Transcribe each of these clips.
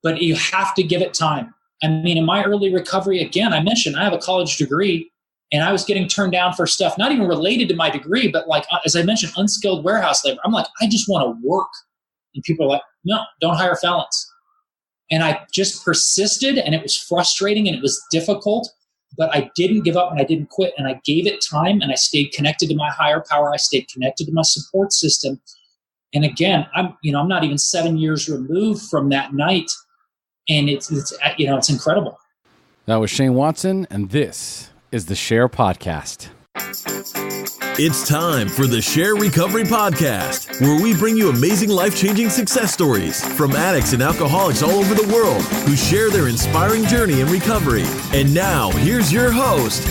but you have to give it time. I mean, in my early recovery, again, I mentioned I have a college degree, and I was getting turned down for stuff not even related to my degree, but like, as I mentioned, unskilled warehouse labor. I'm like, I just want to work. And people are like, no, don't hire felons. And I just persisted, and it was frustrating and it was difficult, but I didn't give up and I didn't quit. And I gave it time, and I stayed connected to my higher power. I stayed connected to my support system. And again, I'm not even 7 years removed from that night. And it's incredible. That was Shane Watson, and this is the SHAIR Podcast. It's time for the SHAIR Recovery Podcast, where we bring you amazing life-changing success stories from addicts and alcoholics all over the world who share their inspiring journey in recovery. And now, here's your host,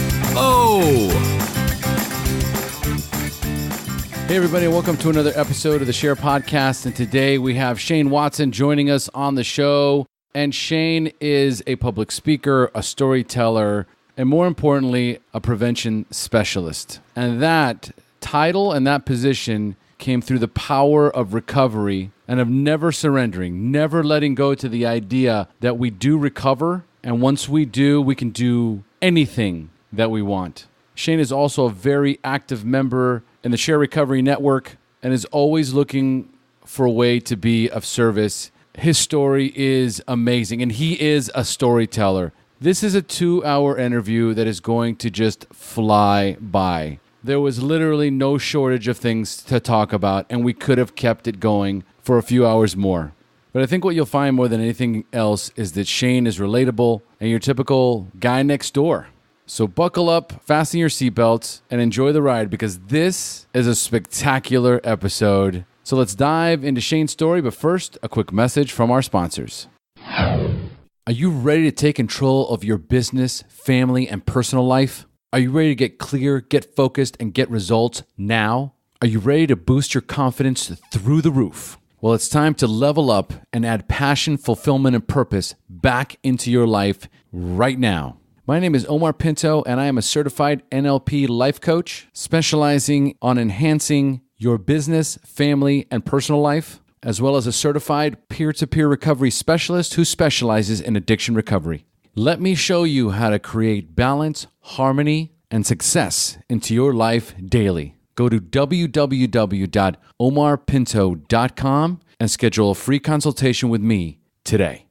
Hey everybody, welcome to another episode of the SHAIR Podcast. And today we have Shane Watson joining us on the show. And Shane is a public speaker, a storyteller, and more importantly, a prevention specialist. And that title and that position came through the power of recovery and of never surrendering, never letting go to the idea that we do recover. And once we do, we can do anything that we want. Shane is also a very active member in the SHAIR Recovery Network and is always looking for a way to be of service. His story is amazing, and he is a storyteller. This is a 2-hour interview that is going to just fly by. There was literally no shortage of things to talk about, and we could have kept it going for a few hours more. But I think what you'll find more than anything else is that Shane is relatable and your typical guy next door. So buckle up, fasten your seatbelts, and enjoy the ride, because this is a spectacular episode. So let's dive into Shane's story, but first, a quick message from our sponsors. Are you ready to take control of your business, family, and personal life? Are you ready to get clear, get focused, and get results now? Are you ready to boost your confidence through the roof? Well, it's time to level up and add passion, fulfillment, and purpose back into your life right now. My name is Omar Pinto, and I am a certified NLP life coach specializing on enhancing your business, family, and personal life, as well as a certified peer-to-peer recovery specialist who specializes in addiction recovery. Let me show you how to create balance, harmony, and success into your life daily. Go to www.omarpinto.com and schedule a free consultation with me today.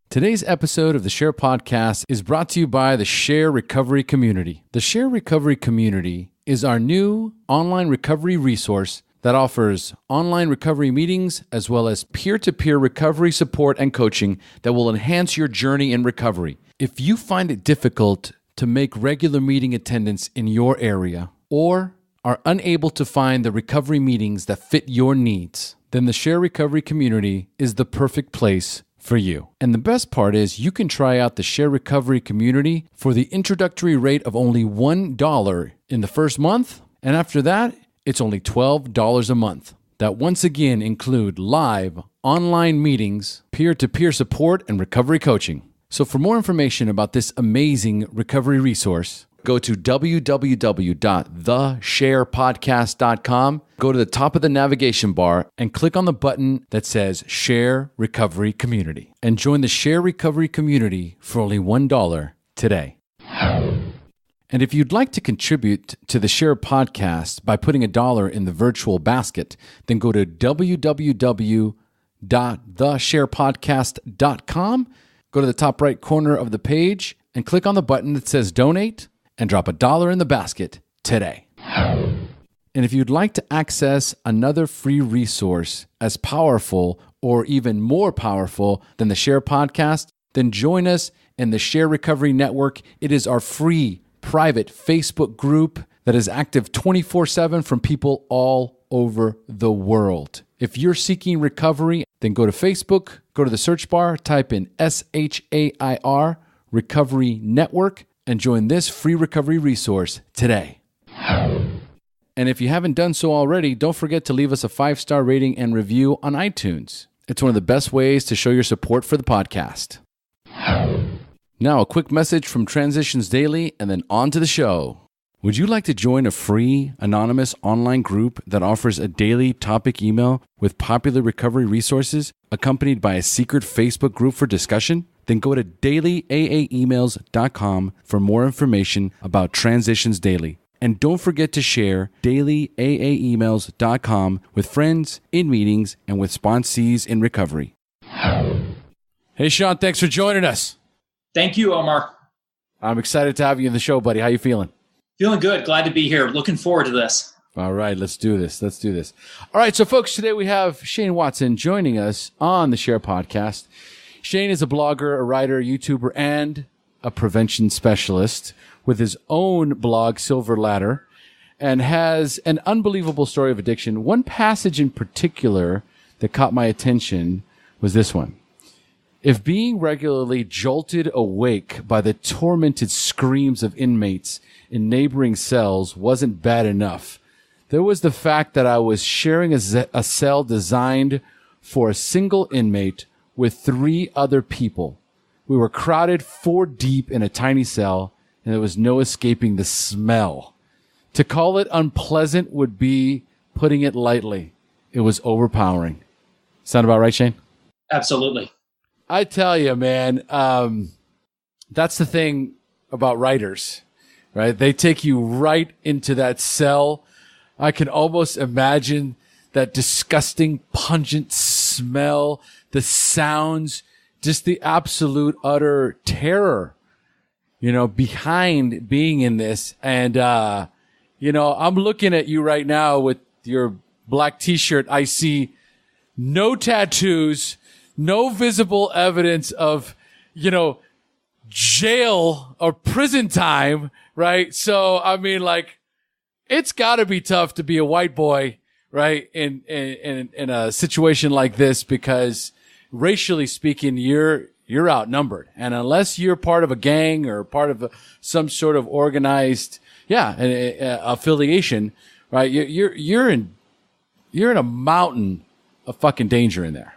Today's episode of the SHAIR Podcast is brought to you by the SHAIR Recovery Community. The SHAIR Recovery Community is our new online recovery resource that offers online recovery meetings as well as peer-to-peer recovery support and coaching that will enhance your journey in recovery. If you find it difficult to make regular meeting attendance in your area or are unable to find the recovery meetings that fit your needs, then the SHAIR Recovery Community is the perfect place for you. And the best part is you can try out the SHAIR Recovery Community for the introductory rate of only $1 in the first month. And after that, it's only $12 a month. That once again include live online meetings, peer-to-peer support, and recovery coaching. So for more information about this amazing recovery resource, go to www.theshairpodcast.com, go to the top of the navigation bar, and click on the button that says SHAIR Recovery Community. And join the SHAIR Recovery Community for only $1 today. And if you'd like to contribute to the SHAIR Podcast by putting $1 in the virtual basket, then go to www.theshairpodcast.com, go to the top right corner of the page, and click on the button that says Donate, and drop $1 in the basket today. And if you'd like to access another free resource as powerful or even more powerful than the SHAIR Podcast, then join us in the SHAIR Recovery Network. It is our free private Facebook group that is active 24/7 from people all over the world. If you're seeking recovery, then go to Facebook, go to the search bar, type in SHAIR Recovery Network, and join this free recovery resource today. And if you haven't done so already, don't forget to leave us a 5-star rating and review on iTunes. It's one of the best ways to show your support for the podcast. Now, a quick message from Transitions Daily, and then on to the show. Would you like to join a free, anonymous online group that offers a daily topic email with popular recovery resources accompanied by a secret Facebook group for discussion? Then go to dailyaaemails.com for more information about Transitions Daily. And don't forget to share dailyaaemails.com with friends, in meetings, and with sponsees in recovery. Hey, Sean, thanks for joining us. Thank you, Omar. I'm excited to have you in the show, buddy. How you feeling? Feeling good. Glad to be here. Looking forward to this. All right, let's do this. All right, so folks, today we have Shane Watson joining us on the SHAIR podcast. Shane is a blogger, a writer, YouTuber, and a prevention specialist with his own blog, Silver Ladder, and has an unbelievable story of addiction. One passage in particular that caught my attention was this one. If being regularly jolted awake by the tormented screams of inmates in neighboring cells wasn't bad enough, there was the fact that I was sharing a cell designed for a single inmate with 3 other people. We were crowded 4 deep in a tiny cell, and there was no escaping the smell. To call it unpleasant would be putting it lightly. It was overpowering. Sound about right, Shane? Absolutely. I tell you, man, that's the thing about writers, right? They take you right into that cell. I can almost imagine that disgusting, pungent smell, the sounds, just the absolute, utter terror, behind being in this. And, I'm looking at you right now with your black t-shirt. I see no tattoos, no visible evidence of, jail or prison time, right? So, I mean, it's got to be tough to be a white boy, right? In a situation like this, because racially speaking, you're outnumbered. And unless you're part of a gang or part of some sort of organized, affiliation, right? You're in a mountain of fucking danger in there.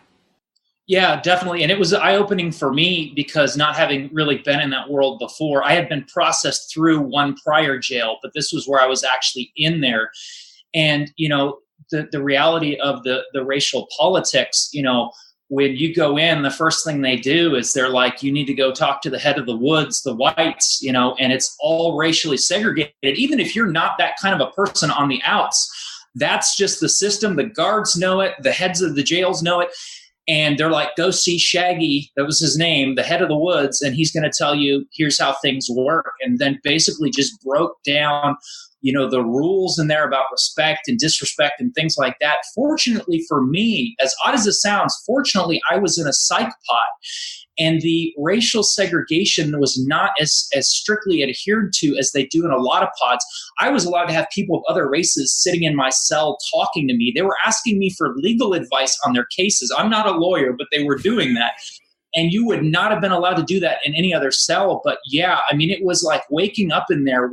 Yeah, definitely. And it was eye-opening for me because not having really been in that world before, I had been processed through one prior jail, but this was where I was actually in there. And, the reality of the racial politics, when you go in, the first thing they do is they're like, you need to go talk to the head of the woods, the whites, and it's all racially segregated. Even if you're not that kind of a person on the outs, that's just the system. The guards know it. The heads of the jails know it. And they're like, go see Shaggy, that was his name, the head of the woods, and he's going to tell you, here's how things work. And then basically just broke down, the rules in there about respect and disrespect and things like that. Fortunately for me, as odd as it sounds, fortunately, I was in a psych pod. And the racial segregation was not as strictly adhered to as they do in a lot of pods. I was allowed to have people of other races sitting in my cell talking to me. They were asking me for legal advice on their cases. I'm not a lawyer, but they were doing that. And you would not have been allowed to do that in any other cell. But yeah, I mean, it was like waking up in there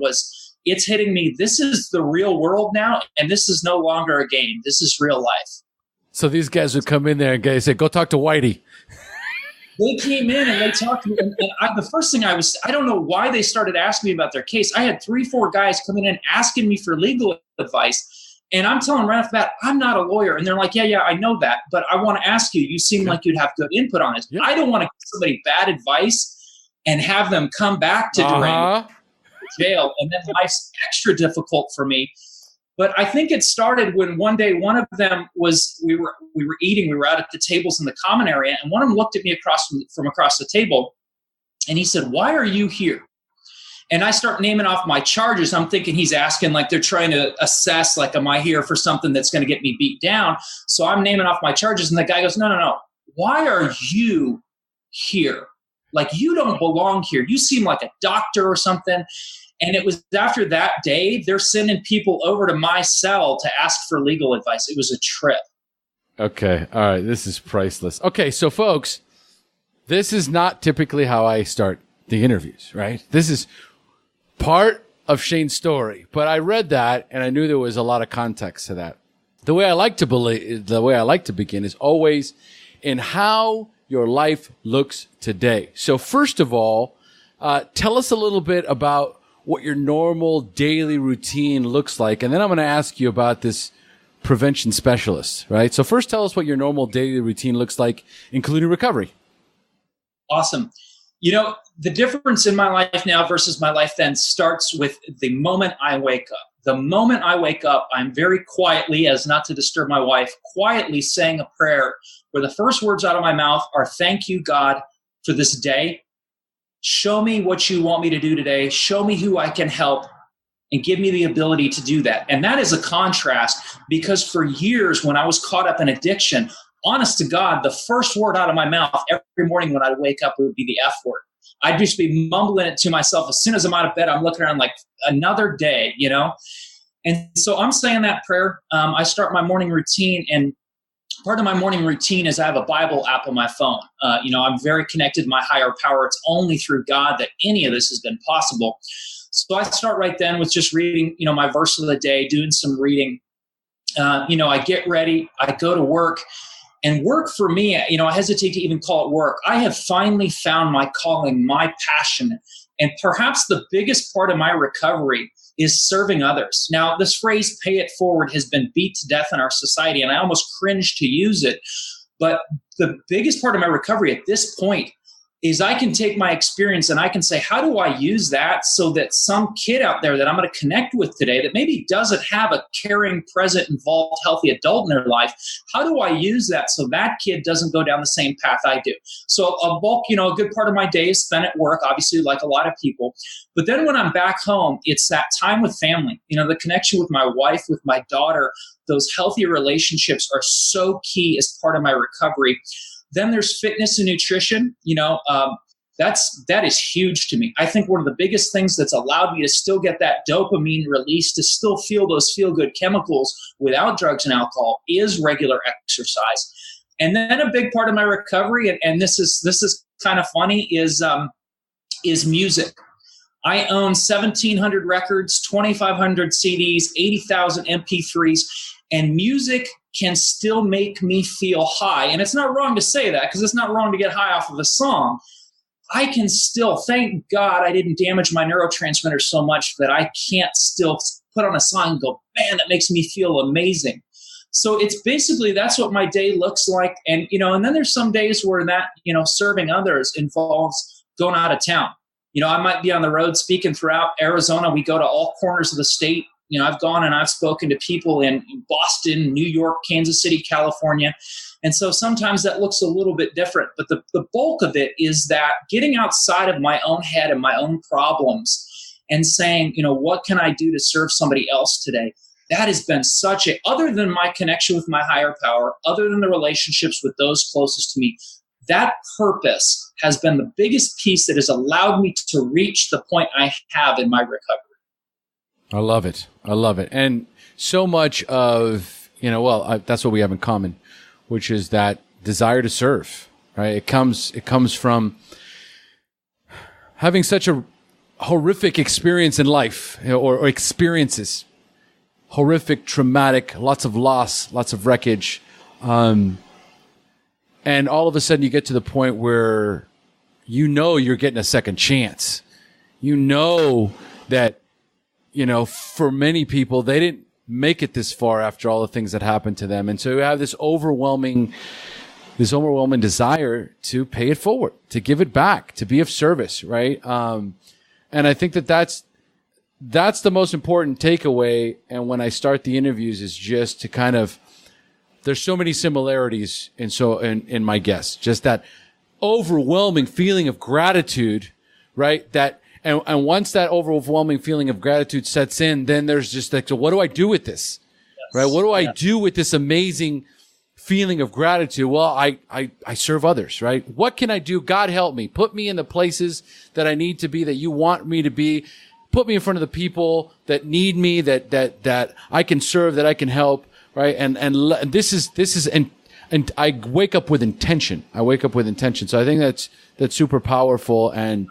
it's hitting me. This is the real world now, and this is no longer a game. This is real life. So these guys would come in there and say, go talk to Whitey. They came in and they talked to me. And the first thing I don't know why they started asking me about their case. I had 3-4 guys coming in asking me for legal advice. And I'm telling them right off the bat, I'm not a lawyer. And they're like, yeah, I know that. But I want to ask you, you seem like you'd have good input on this. Yeah. I don't want to give somebody bad advice and have them come back to jail. And then life's extra difficult for me. But I think it started when one day one of them was, we were eating, we were out at the tables in the common area, and one of them looked at me from across the table, and he said, why are you here? And I start naming off my charges. I'm thinking he's asking, like they're trying to assess, like, am I here for something that's going to get me beat down? So I'm naming off my charges, and the guy goes, no. Why are you here? Like, you don't belong here. You seem like a doctor or something. And it was after that day, they're sending people over to my cell to ask for legal advice. It was a trip. Okay. All right. This is priceless. Okay. So, folks, this is not typically how I start the interviews, right? This is part of Shane's story. But I read that, and I knew there was a lot of context to that. The way I like to begin is always in how your life looks today. So, first of all, tell us a little bit about what your normal daily routine looks like. And then I'm going to ask you about this prevention specialist, right? So first tell us what your normal daily routine looks like, including recovery. Awesome. You know, the difference in my life now versus my life then starts with the moment I wake up. The moment I wake up, I'm very quietly, as not to disturb my wife, quietly saying a prayer where the first words out of my mouth are, thank you, God, for this day. Show me what you want me to do today. Show me who I can help and give me the ability to do that. And that is a contrast, because for years when I was caught up in addiction, honest to God, the first word out of my mouth every morning when I wake up would be the F word. I'd just be mumbling it to myself. As soon as I'm out of bed, I'm looking around like another day, you know? And so I'm saying that prayer. I start my morning routine, and part of my morning routine is I have a Bible app on my phone. I'm very connected to my higher power. It's only through God that any of this has been possible. So I start right then with just reading, my verse of the day, doing some reading. I get ready, I go to work. And work for me, I hesitate to even call it work. I have finally found my calling, my passion. And perhaps the biggest part of my recovery is serving others. Now, this phrase, pay it forward, has been beat to death in our society, and I almost cringe to use it. But the biggest part of my recovery at this point is I can take my experience and I can say, how do I use that so that some kid out there that I'm going to connect with today that maybe doesn't have a caring, present, involved, healthy adult in their life, how do I use that so that kid doesn't go down the same path I do? So a good part of my day is spent at work, obviously, like a lot of people. But then when I'm back home, it's that time with family, the connection with my wife, with my daughter. Those healthy relationships are so key as part of my recovery. Then there's fitness and nutrition. That is huge to me. I think one of the biggest things that's allowed me to still get that dopamine release, to still feel those feel-good chemicals without drugs and alcohol, is regular exercise. And then a big part of my recovery, and this is kind of funny, is music. I own 1,700 records, 2,500 CDs, 80,000 MP3s, and music can still make me feel high. And it's not wrong to say that, because it's not wrong to get high off of a song. I can still, thank God I didn't damage my neurotransmitters so much that I can't still put on a song and go, man, that makes me feel amazing. So it's basically, that's what my day looks like. And, and then there's some days where that, serving others involves going out of town. I might be on the road speaking throughout Arizona. We go to all corners of the state. I've gone and I've spoken to people in Boston, New York, Kansas City, California. And so sometimes that looks a little bit different. But the bulk of it is that getting outside of my own head and my own problems and saying, what can I do to serve somebody else today? That has been other than my connection with my higher power, other than the relationships with those closest to me, that purpose has been the biggest piece that has allowed me to reach the point I have in my recovery. I love it. And so much of, that's what we have in common, which is that desire to serve, right? It comes from having such a horrific experience in life, or experiences, horrific, traumatic, lots of loss, lots of wreckage. And all of a sudden you get to the point where you're getting a second chance. That, for many people, they didn't make it this far after all the things that happened to them. And so you have this overwhelming desire to pay it forward, to give it back, to be of service, right? And I think that's the most important takeaway. And when I start the interviews, is just to kind of, there's so many similarities in my guests, just that overwhelming feeling of gratitude, right? And once that overwhelming feeling of gratitude sets in, then there's just like, so what do I do with this? Yes. Right? What do I do with this amazing feeling of gratitude? Well, I serve others, right? What can I do? God help me. Put me in the places that I need to be, that you want me to be. Put me in front of the people that need me, that I can serve, that I can help, right? And this is and I wake up with intention. So I think that's super powerful, and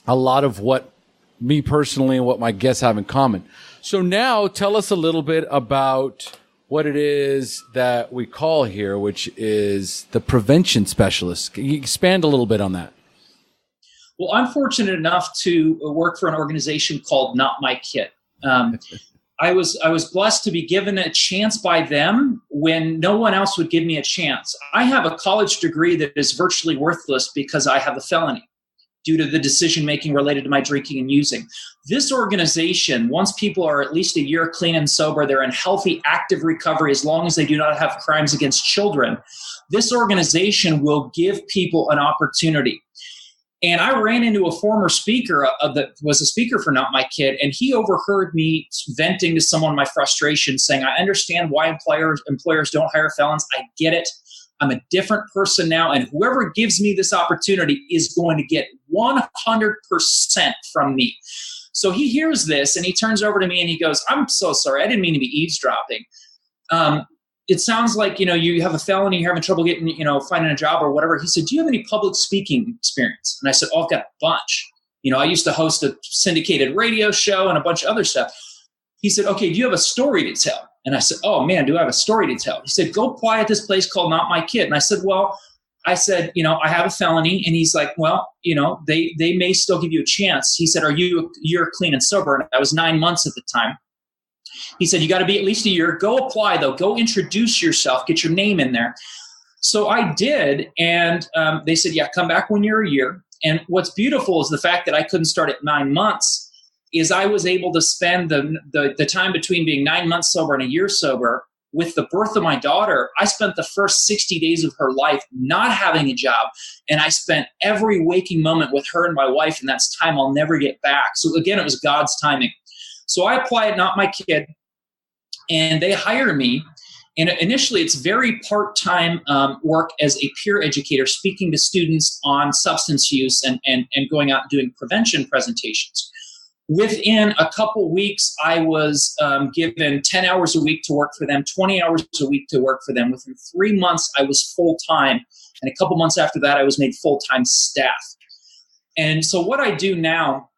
a lot of what me personally and what my guests have in common. So now tell us a little bit about what it is that we call here, which is the prevention specialist. Can you expand a little bit on that? Well, I'm fortunate enough to work for an organization called Not My Kid. I was blessed to be given a chance by them when no one else would give me a chance. I have a college degree that is virtually worthless because I have a felony due to the decision-making related to my drinking and using. This organization, once people are at least a year clean and sober, they're in healthy, active recovery as long as they do not have crimes against children. This organization will give people an opportunity. And I ran into a former speaker that was a speaker for Not My Kid, and he overheard me venting to someone my frustration, saying, I understand why employers don't hire felons. I get it. I'm a different person now, and whoever gives me this opportunity is going to get 100% from me. So he hears this, and he turns over to me, and he goes, I'm so sorry. I didn't mean to be eavesdropping. It sounds like, you have a felony, you're having trouble getting, finding a job or whatever. He said, do you have any public speaking experience? And I said, I've got a bunch. I used to host a syndicated radio show and a bunch of other stuff. He said, okay, do you have a story to tell? And I said, oh man, do I have a story to tell? He said, go apply at this place called Not My Kid. And I said, I have a felony. And he's like, well, they may still give you a chance. He said, you're clean and sober? And I was 9 months at the time. He said, you got to be at least a year. Go apply, though. Go introduce yourself. Get your name in there. So I did. And they said, yeah, come back when you're a year. And what's beautiful is the fact that I couldn't start at 9 months is I was able to spend the time between being 9 months sober and a year sober with the birth of my daughter. I spent the first 60 days of her life not having a job. And I spent every waking moment with her and my wife. And that's time I'll never get back. So again, it was God's timing. So I apply at Not My Kid, and they hire me. And initially, it's very part-time work as a peer educator, speaking to students on substance use and going out and doing prevention presentations. Within a couple weeks, I was given 10 hours a week to work for them, 20 hours a week to work for them. Within 3 months, I was full-time. And a couple months after that, I was made full-time staff. And so what I do now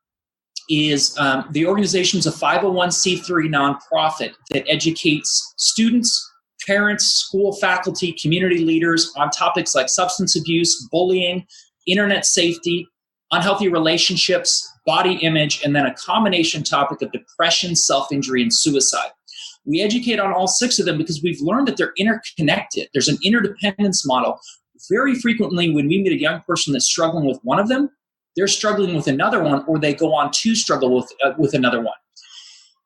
is the organization is a 501c3 nonprofit that educates students, parents, school faculty, community leaders on topics like substance abuse, bullying, internet safety, unhealthy relationships, body image, and then a combination topic of depression, self-injury, and suicide. We educate on all 6 of them because we've learned that they're interconnected. There's an interdependence model. Very frequently when we meet a young person that's struggling with one of them, they're struggling with another one, or they go on to struggle with another one.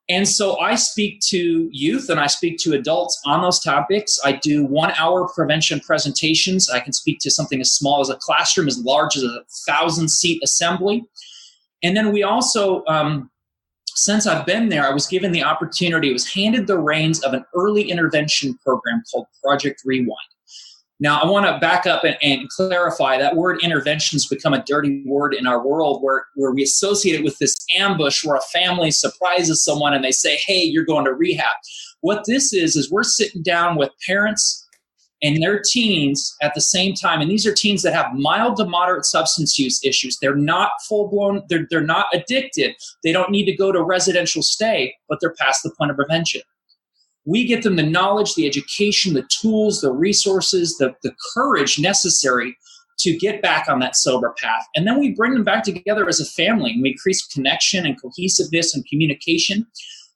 And so I speak to youth and I speak to adults on those topics. I do 1-hour prevention presentations. I can speak to something as small as a classroom, as large as a 1,000-seat assembly. And then we also, since I've been there, I was given the opportunity, I was handed the reins of an early intervention program called Project Rewind. Now, I want to back up and clarify that word intervention has become a dirty word in our world where we associate it with this ambush where a family surprises someone and they say, hey, you're going to rehab. What this is we're sitting down with parents and their teens at the same time. And these are teens that have mild to moderate substance use issues. They're not full-blown, they're not addicted. They don't need to go to residential stay, but they're past the point of prevention. We get them the knowledge, the education, the tools, the resources, the courage necessary to get back on that sober path. And then we bring them back together as a family, and we increase connection and cohesiveness and communication.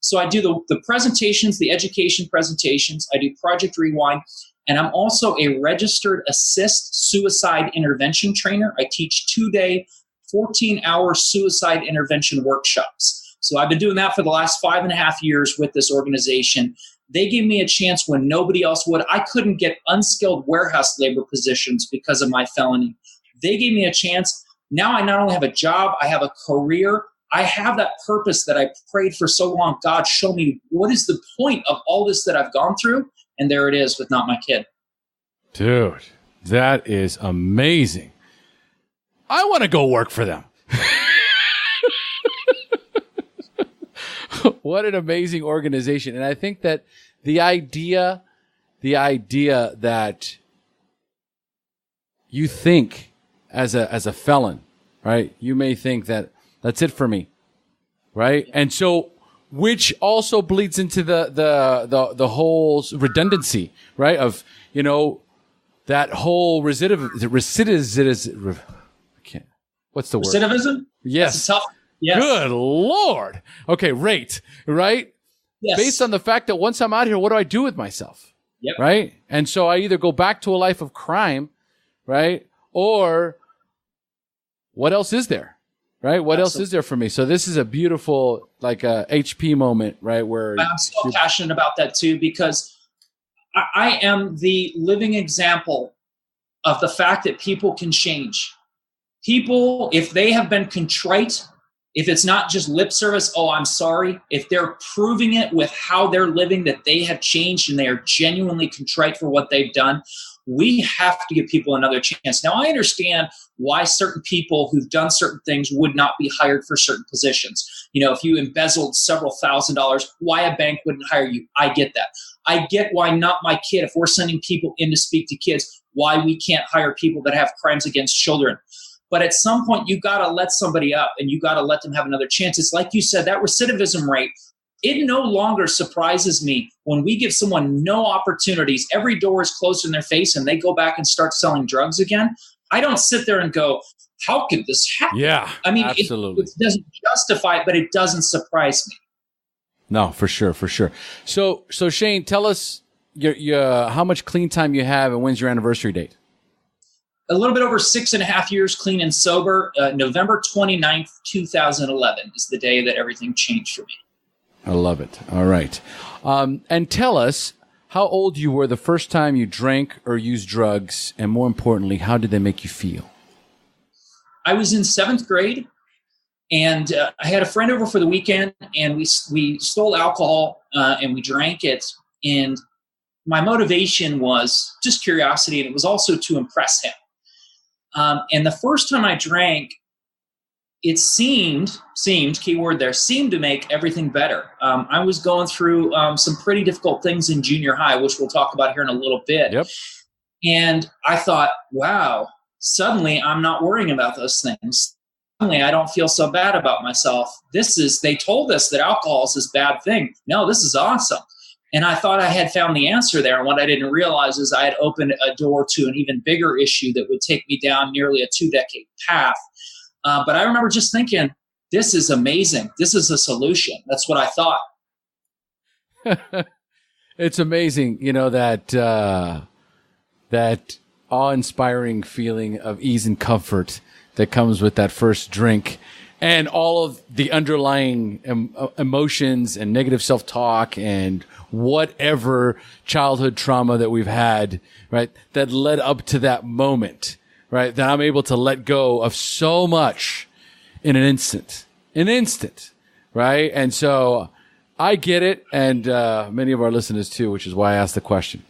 So I do the presentations, the education presentations. I do Project Rewind. And I'm also a registered assist suicide intervention trainer. I teach 2-day, 14-hour suicide intervention workshops. So I've been doing that for the last 5.5 years with this organization. They gave me a chance when nobody else would. I couldn't get unskilled warehouse labor positions because of my felony. They gave me a chance. Now I not only have a job, I have a career. I have that purpose that I prayed for so long. God, show me what is the point of all this that I've gone through? And there it is with Not My Kid. Dude, that is amazing. I want to go work for them. What an amazing organization. And I think that the idea that you think as a felon, right? You may think that that's it for me, right? And so, which also bleeds into the whole redundancy, right? Of, that whole What's the word? Recidivism? Yes. That's a tough. Yes. Good Lord. Okay, rate, right? Yes. Based on the fact that once I'm out here, what do I do with myself? Yep. Right? And so I either go back to a life of crime, right? Or what else is there? Right? What else is there for me? So this is a beautiful, like a HP moment, right? Where I'm so passionate about that too, because I am the living example of the fact that people can change. People, if they have been contrite, if it's not just lip service, oh, I'm sorry, if they're proving it with how they're living that they have changed and they are genuinely contrite for what they've done, we have to give people another chance. Now, I understand why certain people who've done certain things would not be hired for certain positions. You know, if you embezzled several $1,000s, why a bank wouldn't hire you? I get that. I get why not my kid. If we're sending people in to speak to kids, why we can't hire people that have crimes against children. But at some point, you got to let somebody up and you got to let them have another chance. It's like you said, that recidivism rate, it no longer surprises me when we give someone no opportunities. Every door is closed in their face and they go back and start selling drugs again. I don't sit there and go, how could this happen? Yeah, I mean, absolutely. It doesn't justify it, but it doesn't surprise me. No, for sure, for sure. So Shane, tell us your how much clean time you have and when's your anniversary date? A little bit over 6.5 years clean and sober. November 29th, 2011 is the day that everything changed for me. I love it. All right. And tell us how old you were the first time you drank or used drugs, and more importantly, how did they make you feel? I was in 7th grade, and I had a friend over for the weekend, and we stole alcohol, and we drank it, and my motivation was just curiosity, and it was also to impress him. And the first time I drank, it seemed, keyword there, seemed to make everything better. I was going through some pretty difficult things in junior high, which we'll talk about here in a little bit. Yep. And I thought, wow, suddenly I'm not worrying about those things. Suddenly I don't feel so bad about myself. They told us that alcohol is this bad thing. No, this is awesome. And I thought I had found the answer there. And what I didn't realize is I had opened a door to an even bigger issue that would take me down nearly a 2-decade path. But I remember just thinking, this is amazing. This is a solution. That's what I thought. It's amazing, that awe-inspiring feeling of ease and comfort that comes with that first drink. And all of the underlying emotions and negative self-talk and whatever childhood trauma that we've had, right, that led up to that moment, right, that I'm able to let go of so much in an instant, right? And so I get it, and many of our listeners too, which is why I asked the question.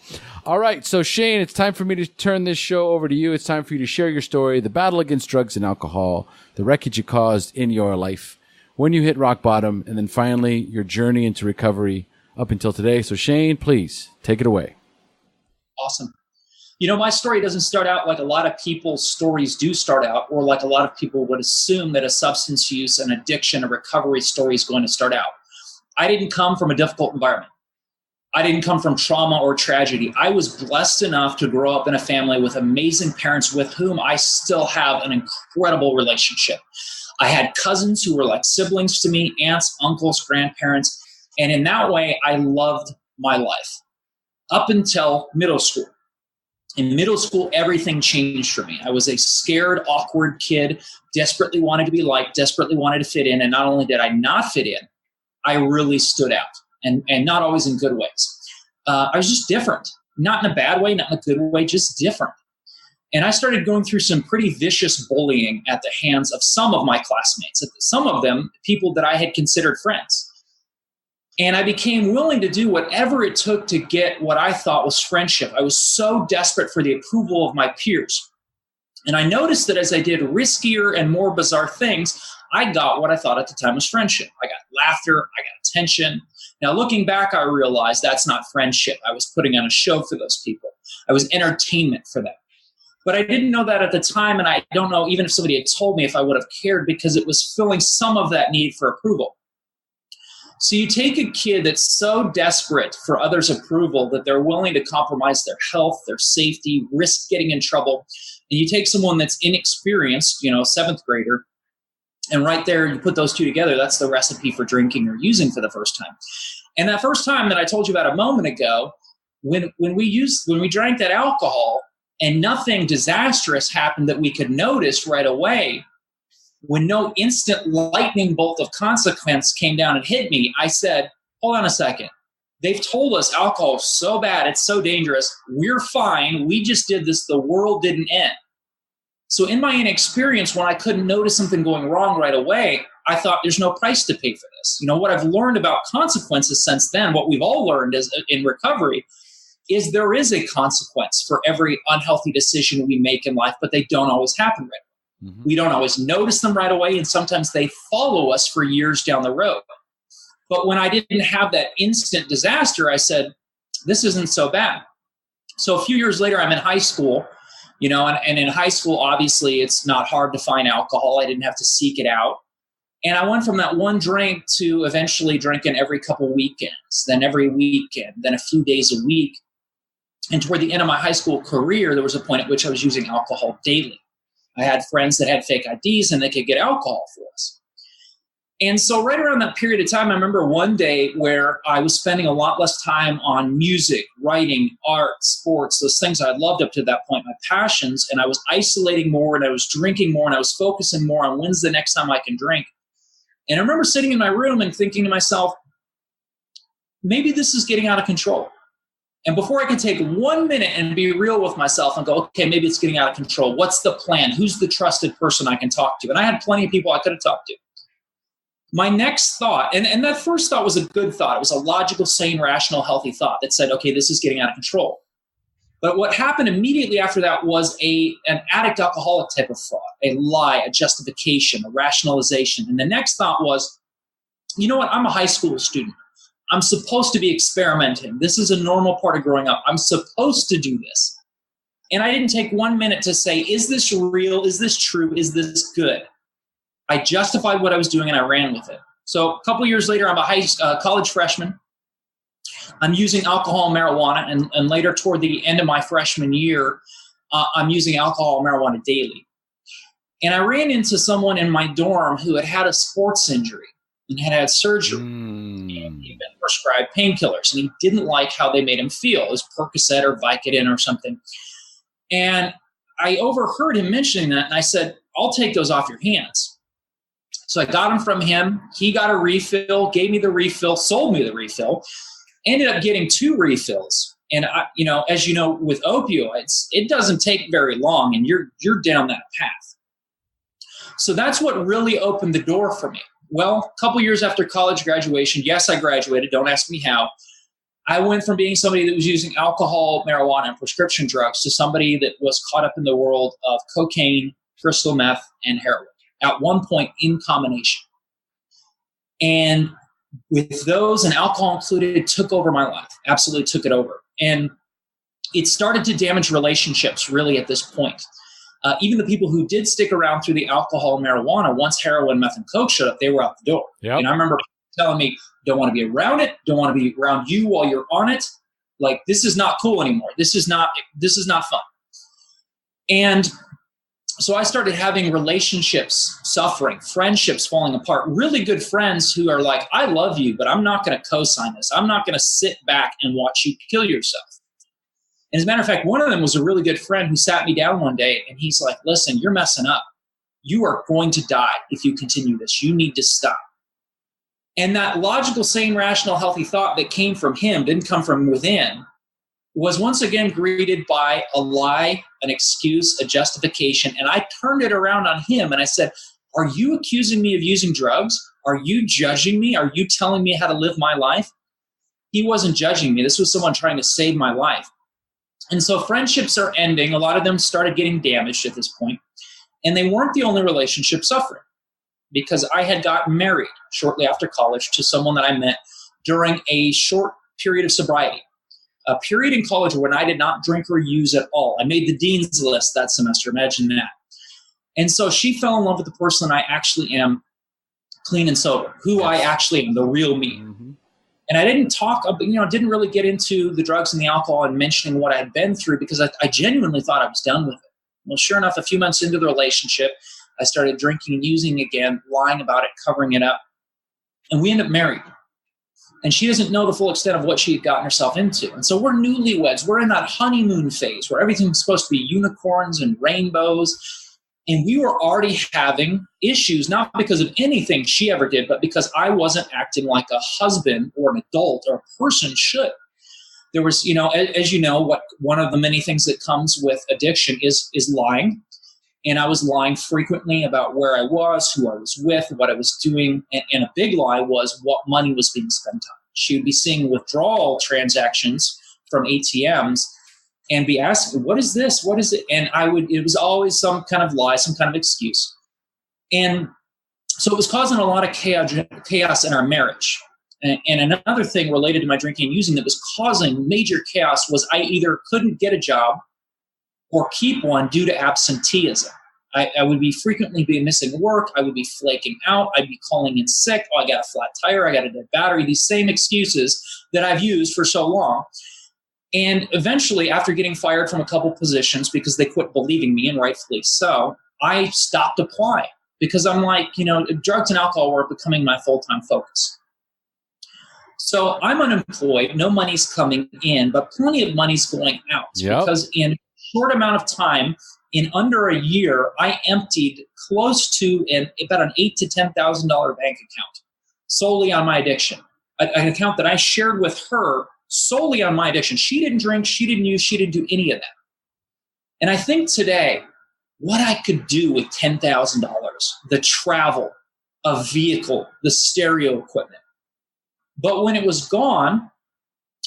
All right, so Shane, it's time for me to turn this show over to you. It's time for you to share your story, the battle against drugs and alcohol, the wreckage you caused in your life, when you hit rock bottom, and then finally your journey into recovery up until today. So Shane, please take it away. Awesome. My story doesn't start out like a lot of people's stories do start out, or like a lot of people would assume that a substance use, an addiction, a recovery story is going to start out. I didn't come from a difficult environment. I didn't come from trauma or tragedy. I was blessed enough to grow up in a family with amazing parents with whom I still have an incredible relationship. I had cousins who were like siblings to me, aunts, uncles, grandparents, and in that way, I loved my life up until middle school. In middle school, everything changed for me. I was a scared, awkward kid, desperately wanted to be liked, desperately wanted to fit in, and not only did I not fit in, I really stood out. And not always in good ways. I was just different, not in a bad way, not in a good way, just different. And I started going through some pretty vicious bullying at the hands of some of my classmates, some of them people that I had considered friends. And I became willing to do whatever it took to get what I thought was friendship. I was so desperate for the approval of my peers. And I noticed that as I did riskier and more bizarre things, I got what I thought at the time was friendship. I got laughter, I got attention. Now, looking back, I realized that's not friendship. I was putting on a show for those people. I was entertainment for them. But I didn't know that at the time, and I don't know even if somebody had told me if I would have cared, because it was filling some of that need for approval. So you take a kid that's so desperate for others' approval that they're willing to compromise their health, their safety, risk getting in trouble. And you take someone that's inexperienced, seventh grader, and right there you put those two together. That's the recipe for drinking or using for the first time. And that first time that I told you about a moment ago, when we drank that alcohol and nothing disastrous happened that we could notice right away, when no instant lightning bolt of consequence came down and hit me, I said, hold on a second. They've told us alcohol is so bad, it's so dangerous. We're fine. We just did this. The world didn't end. So in my inexperience, when I couldn't notice something going wrong right away, I thought there's no price to pay for this. What I've learned about consequences since then, what we've all learned is in recovery, is there is a consequence for every unhealthy decision we make in life, but they don't always happen right away. We don't always notice them right away, and sometimes they follow us for years down the road. But when I didn't have that instant disaster, I said, this isn't so bad. So a few years later, I'm in high school, and in high school, obviously, it's not hard to find alcohol. I didn't have to seek it out. And I went from that one drink to eventually drinking every couple weekends, then every weekend, then a few days a week. And toward the end of my high school career, there was a point at which I was using alcohol daily. I had friends that had fake IDs and they could get alcohol for us. And so right around that period of time, I remember one day where I was spending a lot less time on music, writing, art, sports, those things I loved up to that point, my passions, and I was isolating more and I was drinking more and I was focusing more on when's the next time I can drink. And I remember sitting in my room and thinking to myself, maybe this is getting out of control. And before I could take 1 minute and be real with myself and go, okay, maybe it's getting out of control. What's the plan? Who's the trusted person I can talk to? And I had plenty of people I could have talked to. My next thought, and that first thought was a good thought. It was a logical, sane, rational, healthy thought that said, okay, this is getting out of control. But what happened immediately after that was an addict alcoholic type of thought, a lie, a justification, a rationalization. And the next thought was, you know what? I'm a high school student. I'm supposed to be experimenting. This is a normal part of growing up. I'm supposed to do this. And I didn't take 1 minute to say, is this real? Is this true? Is this good? I justified what I was doing and I ran with it. So a couple years later, I'm a college freshman. I'm using alcohol and marijuana. And later toward the end of my freshman year, I'm using alcohol and marijuana daily. And I ran into someone in my dorm who had a sports injury and had surgery. And he'd been prescribed painkillers. And he didn't like how they made him feel. It was Percocet or Vicodin or something. And I overheard him mentioning that. And I said, I'll take those off your hands. So I got them from him. He got a refill, gave me the refill, sold me the refill, ended up getting 2 refills. And as you know, with opioids, it doesn't take very long and you're down that path. So that's what really opened the door for me. Well, a couple years after college graduation, yes, I graduated. Don't ask me how. I went from being somebody that was using alcohol, marijuana, and prescription drugs to somebody that was caught up in the world of cocaine, crystal meth, and heroin at one point in combination. And with those, and alcohol included, took over my life, absolutely took it over. And it started to damage relationships really at this point. Even the people who did stick around through the alcohol and marijuana, once heroin, meth, and coke showed up, they were out the door. Yep. And I remember telling me, don't want to be around it, don't want to be around you while you're on it. Like, this is not cool anymore. This is not fun. And so I started having relationships suffering, friendships falling apart, really good friends who are like, I love you, but I'm not going to co-sign this. I'm not going to sit back and watch you kill yourself. And as a matter of fact, one of them was a really good friend who sat me down one day and he's like, listen, you're messing up. You are going to die if you continue this. You need to stop. And that logical, sane, rational, healthy thought that came from him, didn't come from within, was once again greeted by a lie, an excuse, a justification. And I turned it around on him and I said, are you accusing me of using drugs? Are you judging me? Are you telling me how to live my life? He wasn't judging me. This was someone trying to save my life. And so friendships are ending. A lot of them started getting damaged at this point. And they weren't the only relationship suffering, because I had gotten married shortly after college to someone that I met during a short period of sobriety, a period in college when I did not drink or use at all. I made the dean's list that semester. Imagine that. And so she fell in love with the person I actually am, clean and sober, who I actually am, the real me. Mm-hmm. And I didn't didn't really get into the drugs and the alcohol and mentioning what I had been through because I genuinely thought I was done with it. Well, sure enough, a few months into the relationship, I started drinking and using again, lying about it, covering it up. And we ended up married. And she doesn't know the full extent of what she had gotten herself into. And so we're newlyweds. We're in that honeymoon phase where everything's supposed to be unicorns and rainbows. And we were already having issues, not because of anything she ever did, but because I wasn't acting like a husband or an adult or a person should. There was, as you know, what one of the many things that comes with addiction is lying. And I was lying frequently about where I was, who I was with, what I was doing. And a big lie was what money was being spent on. She would be seeing withdrawal transactions from ATMs and be asking, what is this? What is it? And it was always some kind of lie, some kind of excuse. And so it was causing a lot of chaos in our marriage. And another thing related to my drinking and using that was causing major chaos was I either couldn't get a job or keep one due to absenteeism. I would be frequently missing work. I would be flaking out. I'd be calling in sick. Oh, I got a flat tire. I got a dead battery. These same excuses that I've used for so long. And eventually, after getting fired from a couple positions because they quit believing me, and rightfully so, I stopped applying because I'm like, drugs and alcohol were becoming my full-time focus. So I'm unemployed. No money's coming in, but plenty of money's going out. Yep. Because in a short amount of time, in under a year, I emptied close to about an $8,000 to $10,000 bank account solely on my addiction. An account that I shared with her solely on my addiction. She didn't drink, she didn't use, she didn't do any of that. And I think today, what I could do with $10,000, the travel, a vehicle, the stereo equipment. But when it was gone,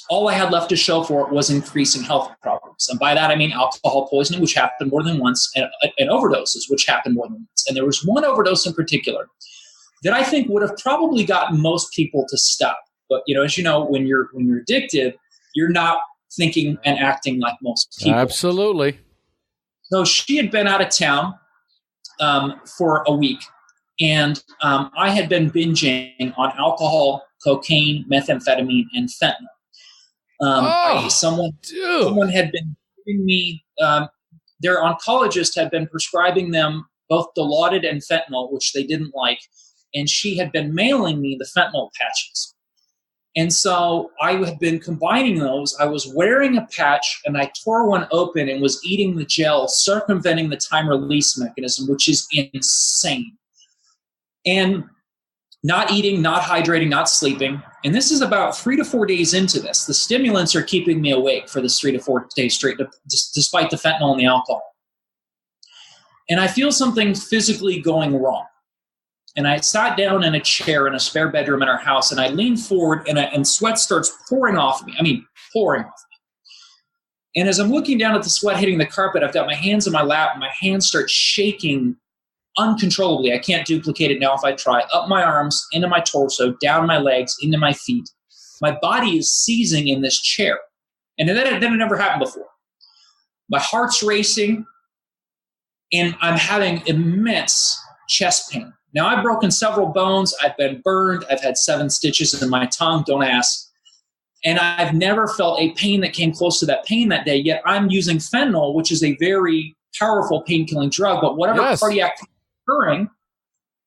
all I had left to show for it was increasing health problems. And by that, I mean alcohol poisoning, which happened more than once, and overdoses, which happened more than once. And there was one overdose in particular that I think would have probably gotten most people to stop. But, as you know, when you're addicted, you're not thinking and acting like most people. Absolutely. So she had been out of town for a week, and I had been binging on alcohol, cocaine, methamphetamine, and fentanyl. Someone had been giving me, their oncologist had been prescribing them both Dilaudid and fentanyl, which they didn't like, and she had been mailing me the fentanyl patches. And so I had been combining those. I was wearing a patch, and I tore one open and was eating the gel, circumventing the time release mechanism, which is insane. And not eating, not hydrating, not sleeping. And this is about 3 to 4 days into this. The stimulants are keeping me awake for this 3 to 4 days straight, despite the fentanyl and the alcohol. And I feel something physically going wrong. And I sat down in a chair in a spare bedroom in our house, and I leaned forward, and sweat starts pouring off me. Pouring off me. And as I'm looking down at the sweat hitting the carpet, I've got my hands in my lap, and my hands start shaking uncontrollably. I can't duplicate it now if I try. Up my arms, into my torso, down my legs, into my feet. My body is seizing in this chair. And that had never happened before. My heart's racing, and I'm having immense chest pain. Now, I've broken several bones. I've been burned. I've had 7 stitches in my tongue. Don't ask. And I've never felt a pain that came close to that pain that day. Yet I'm using fentanyl, which is a very powerful pain-killing drug. But whatever cardiac pain occurring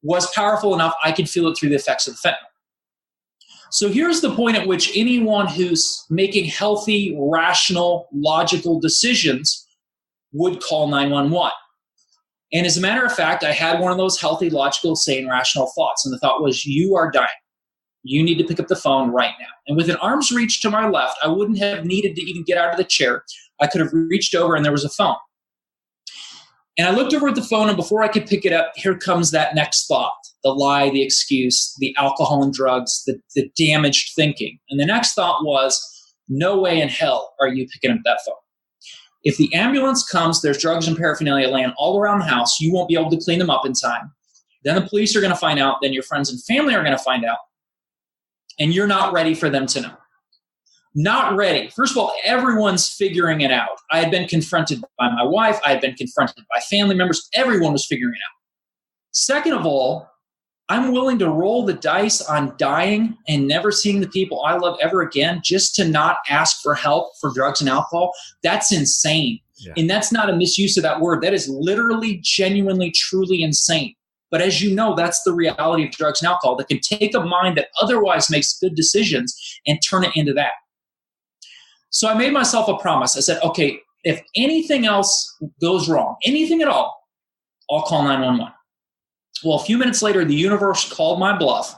was powerful enough, I could feel it through the effects of the fentanyl. So here's the point at which anyone who's making healthy, rational, logical decisions would call 911. And as a matter of fact, I had one of those healthy, logical, sane, rational thoughts. And the thought was, you are dying. You need to pick up the phone right now. And with an arm's reach to my left, I wouldn't have needed to even get out of the chair. I could have reached over and there was a phone. And I looked over at the phone, and before I could pick it up, here comes that next thought, the lie, the excuse, the alcohol and drugs, the damaged thinking. And the next thought was, no way in hell are you picking up that phone. If the ambulance comes, there's drugs and paraphernalia laying all around the house. You won't be able to clean them up in time. Then the police are going to find out. Then your friends and family are going to find out. And you're not ready for them to know. Not ready. First of all, everyone's figuring it out. I had been confronted by my wife. I had been confronted by family members. Everyone was figuring it out. Second of all, I'm willing to roll the dice on dying and never seeing the people I love ever again just to not ask for help for drugs and alcohol. That's insane. Yeah. And that's not a misuse of that word. That is literally, genuinely, truly insane. But as you know, that's the reality of drugs and alcohol that can take a mind that otherwise makes good decisions and turn it into that. So I made myself a promise. I said, okay, if anything else goes wrong, anything at all, I'll call 911. Well, a few minutes later, the universe called my bluff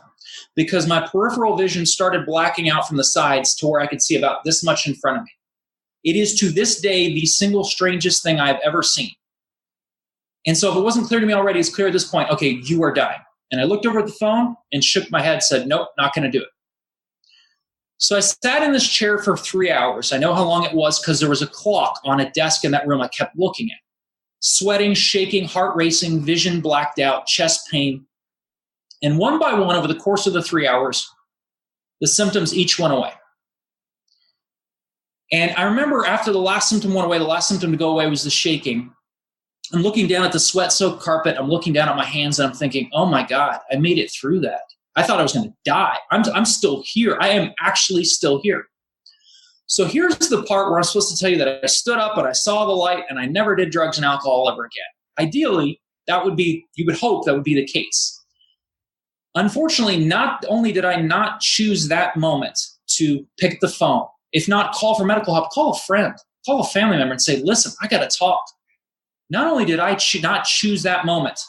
because my peripheral vision started blacking out from the sides to where I could see about this much in front of me. It is to this day the single strangest thing I've ever seen. And so if it wasn't clear to me already, it's clear at this point, okay, you are dying. And I looked over at the phone and shook my head, said, nope, not going to do it. So I sat in this chair for 3 hours. I know how long it was because there was a clock on a desk in that room I kept looking at. Sweating, shaking, heart racing, vision blacked out, chest pain. And one by one, over the course of the 3 hours, the symptoms each went away. And I remember after the last symptom went away, the last symptom to go away was the shaking. I'm looking down at the sweat-soaked carpet. I'm looking down at my hands, and I'm thinking, oh, my God, I made it through that. I thought I was going to die. I'm still here. I am actually still here. So here's the part where I'm supposed to tell you that I stood up and I saw the light and I never did drugs and alcohol ever again. Ideally, that would be, you would hope that would be the case. Unfortunately, not only did I not choose that moment to pick the phone, if not call for medical help, call a friend, call a family member and say, listen, I got to talk. Not only did I not choose that moment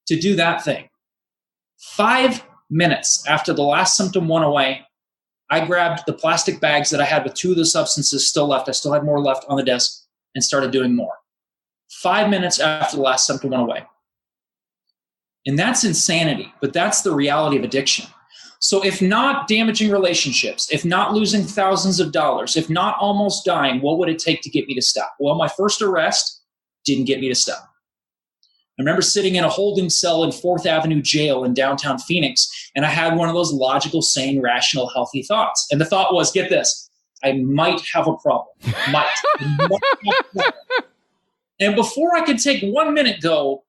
to do that thing, 5 minutes after the last symptom went away, I grabbed the plastic bags that I had with 2 of the substances still left. I still had more left on the desk and started doing more. 5 minutes after the last symptom went away. And that's insanity, but that's the reality of addiction. So if not damaging relationships, if not losing thousands of dollars, if not almost dying, what would it take to get me to stop? Well, my first arrest didn't get me to stop. I remember sitting in a holding cell in 4th Avenue jail in downtown Phoenix, and I had one of those logical, sane, rational, healthy thoughts. And the thought was, get this, I might have a problem. And before I could take 1 minute go,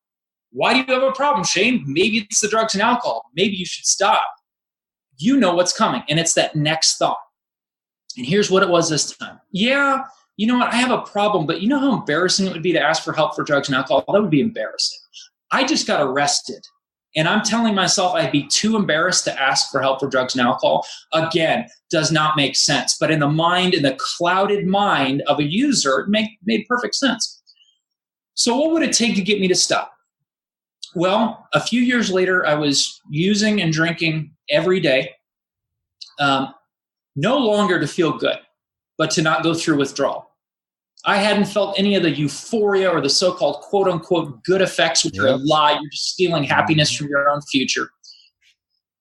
why do you have a problem, Shane? Maybe it's the drugs and alcohol. Maybe you should stop. You know what's coming, and it's that next thought. And here's what it was this time. Yeah, you know what? I have a problem, but you know how embarrassing it would be to ask for help for drugs and alcohol? That would be embarrassing. I just got arrested, and I'm telling myself I'd be too embarrassed to ask for help for drugs and alcohol. Again, does not make sense. But in the mind, in the clouded mind of a user, it made perfect sense. So what would it take to get me to stop? Well, a few years later, I was using and drinking every day, no longer to feel good, but to not go through withdrawal. I hadn't felt any of the euphoria or the so-called quote-unquote good effects, which are a lie. You're just stealing happiness from your own future.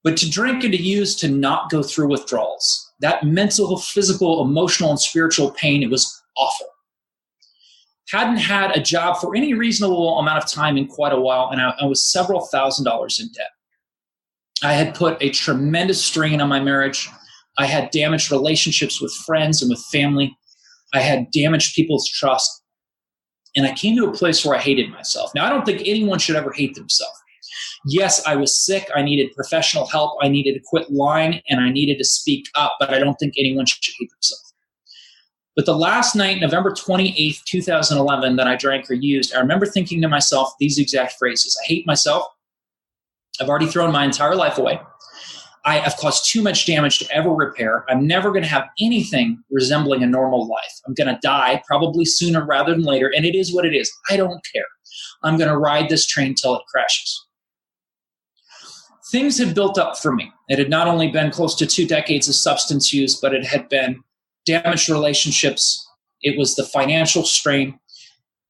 But to drink and to use to not go through withdrawals, that mental, physical, emotional, and spiritual pain, it was awful. Hadn't had a job for any reasonable amount of time in quite a while, and I was several $1,000s in debt. I had put a tremendous strain on my marriage. I had damaged relationships with friends and with family. I had damaged people's trust. And I came to a place where I hated myself. Now, I don't think anyone should ever hate themselves. Yes, I was sick. I needed professional help. I needed to quit lying, and I needed to speak up, but I don't think anyone should hate themselves. But the last night, November 28th, 2011, that I drank or used, I remember thinking to myself these exact phrases. I hate myself. I've already thrown my entire life away. I have caused too much damage to ever repair. I'm never going to have anything resembling a normal life. I'm going to die probably sooner rather than later, and it is what it is. I don't care. I'm going to ride this train till it crashes. Things had built up for me. It had not only been close to 2 decades of substance use, but it had been damaged relationships. It was the financial strain.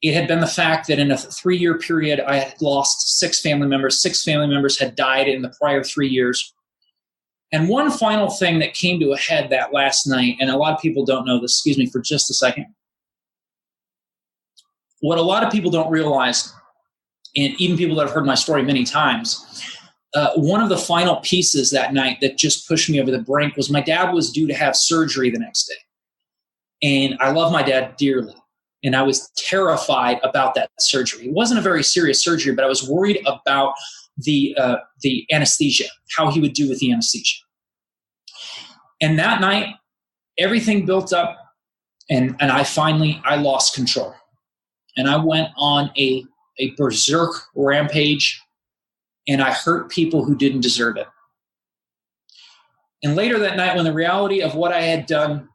It had been the fact that in a 3-year period, I had lost 6 family members. 6 family members had died in the prior 3 years. And one final thing that came to a head that last night, and a lot of people don't know this, excuse me for just a second. What a lot of people don't realize, and even people that have heard my story many times, one of the final pieces that night that just pushed me over the brink was my dad was due to have surgery the next day. And I love my dad dearly. And I was terrified about that surgery. It wasn't a very serious surgery, but I was worried about the anesthesia, how he would do with the anesthesia. And that night, everything built up, and I lost control. And I went on a berserk rampage, and I hurt people who didn't deserve it. And later that night, when the reality of what I had done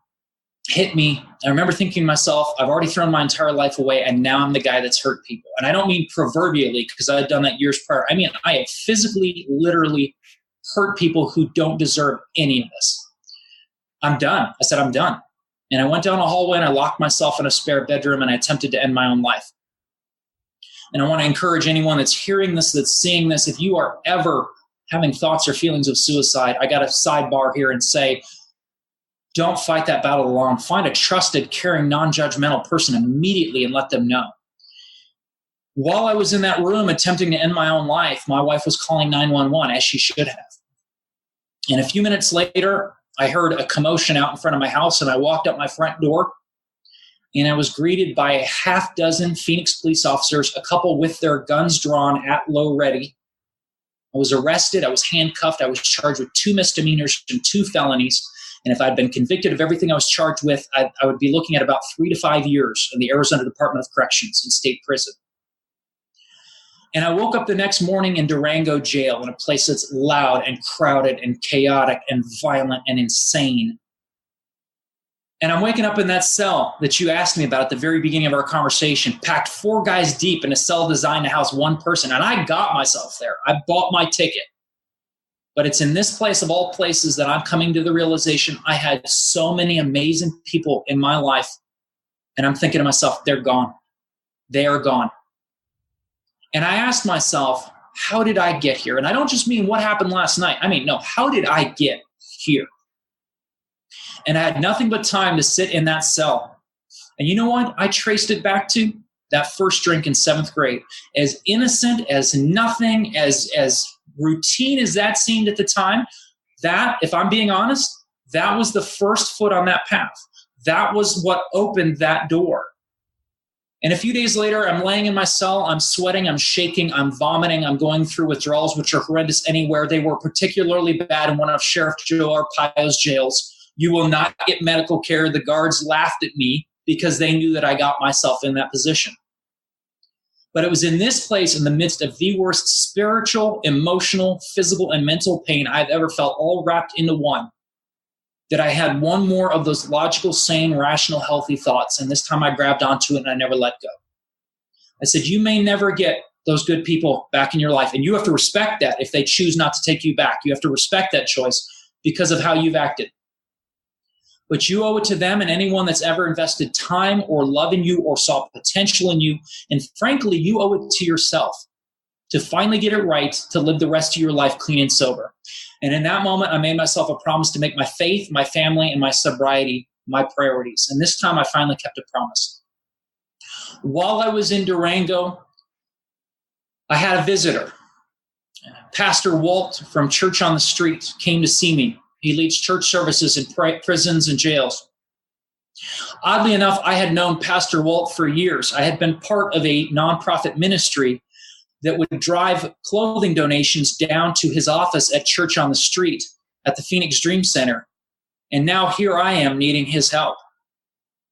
hit me, I remember thinking to myself, I've already thrown my entire life away, and now I'm the guy that's hurt people. And I don't mean proverbially, because I had done that years prior. I mean, I have physically, literally hurt people who don't deserve any of this. I'm done. I said, I'm done. And I went down a hallway, and I locked myself in a spare bedroom, and I attempted to end my own life. And I want to encourage anyone that's hearing this, that's seeing this, if you are ever having thoughts or feelings of suicide, I got a sidebar here and say, don't fight that battle alone. Find a trusted, caring, non-judgmental person immediately and let them know. While I was in that room attempting to end my own life, my wife was calling 911, as she should have. And a few minutes later, I heard a commotion out in front of my house, and I walked up my front door, and I was greeted by a half dozen Phoenix police officers, a couple with their guns drawn at low ready. I was arrested. I was handcuffed. I was charged with 2 misdemeanors and 2 felonies. And if I'd been convicted of everything I was charged with, I would be looking at about 3 to 5 years in the Arizona Department of Corrections in state prison. And I woke up the next morning in Durango jail, in a place that's loud and crowded and chaotic and violent and insane. And I'm waking up in that cell that you asked me about at the very beginning of our conversation, packed 4 guys deep in a cell designed to house 1 person. And I got myself there. I bought my ticket. But it's in this place of all places that I'm coming to the realization I had so many amazing people in my life. And I'm thinking to myself, they're gone. They are gone. And I asked myself, how did I get here? And I don't just mean what happened last night. I mean, no, how did I get here? And I had nothing but time to sit in that cell. And you know what? I traced it back to that first drink in 7th grade. As innocent, as nothing, as routine as that seemed at the time, that, if I'm being honest, that was the first foot on that path. That was what opened that door. And a few days later, I'm laying in my cell, I'm sweating, I'm shaking, I'm vomiting, I'm going through withdrawals, which are horrendous anywhere. They were particularly bad in one of Sheriff Joe Arpaio's jails. You will not get medical care. The guards laughed at me because they knew that I got myself in that position. But it was in this place, in the midst of the worst spiritual, emotional, physical, and mental pain I've ever felt, all wrapped into one, that I had one more of those logical, sane, rational, healthy thoughts. And this time I grabbed onto it and I never let go. I said, you may never get those good people back in your life. And you have to respect that if they choose not to take you back. You have to respect that choice because of how you've acted. But you owe it to them and anyone that's ever invested time or love in you or saw potential in you. And frankly, you owe it to yourself to finally get it right, to live the rest of your life clean and sober. And in that moment, I made myself a promise to make my faith, my family, and my sobriety my priorities. And this time I finally kept a promise. While I was in Durango, I had a visitor. Pastor Walt from Church on the Street came to see me. He leads church services in prisons and jails. Oddly enough, I had known Pastor Walt for years. I had been part of a nonprofit ministry that would drive clothing donations down to his office at Church on the Street at the Phoenix Dream Center. And now here I am needing his help.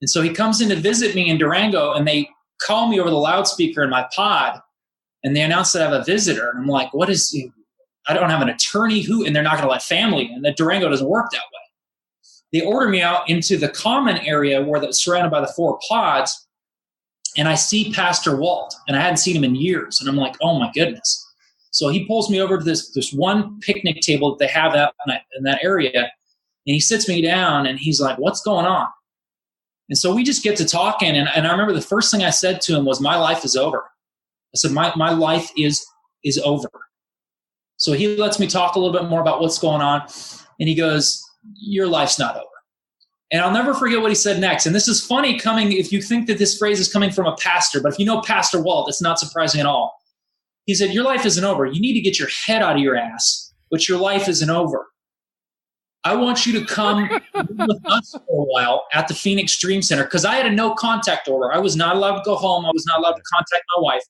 And so he comes in to visit me in Durango, and they call me over the loudspeaker in my pod, and they announce that I have a visitor. And I'm like, what is he? I don't have an attorney who, and they're not going to let family in. That Durango doesn't work that way. They order me out into the common area where that's surrounded by the 4 pods, and I see Pastor Walt, and I hadn't seen him in years. And I'm like, oh my goodness. So he pulls me over to this one picnic table that they have out in that area, and he sits me down, and he's like, what's going on? And so we just get to talking, and I remember the first thing I said to him was, my life is over. I said, my life is over. So he lets me talk a little bit more about what's going on. And he goes, your life's not over. And I'll never forget what he said next. And this is funny coming, if you think that this phrase is coming from a pastor, but if you know Pastor Walt, it's not surprising at all. He said, your life isn't over. You need to get your head out of your ass, but your life isn't over. I want you to come with us for a while at the Phoenix Dream Center, because I had a no contact order. I was not allowed to go home. I was not allowed to contact my wife.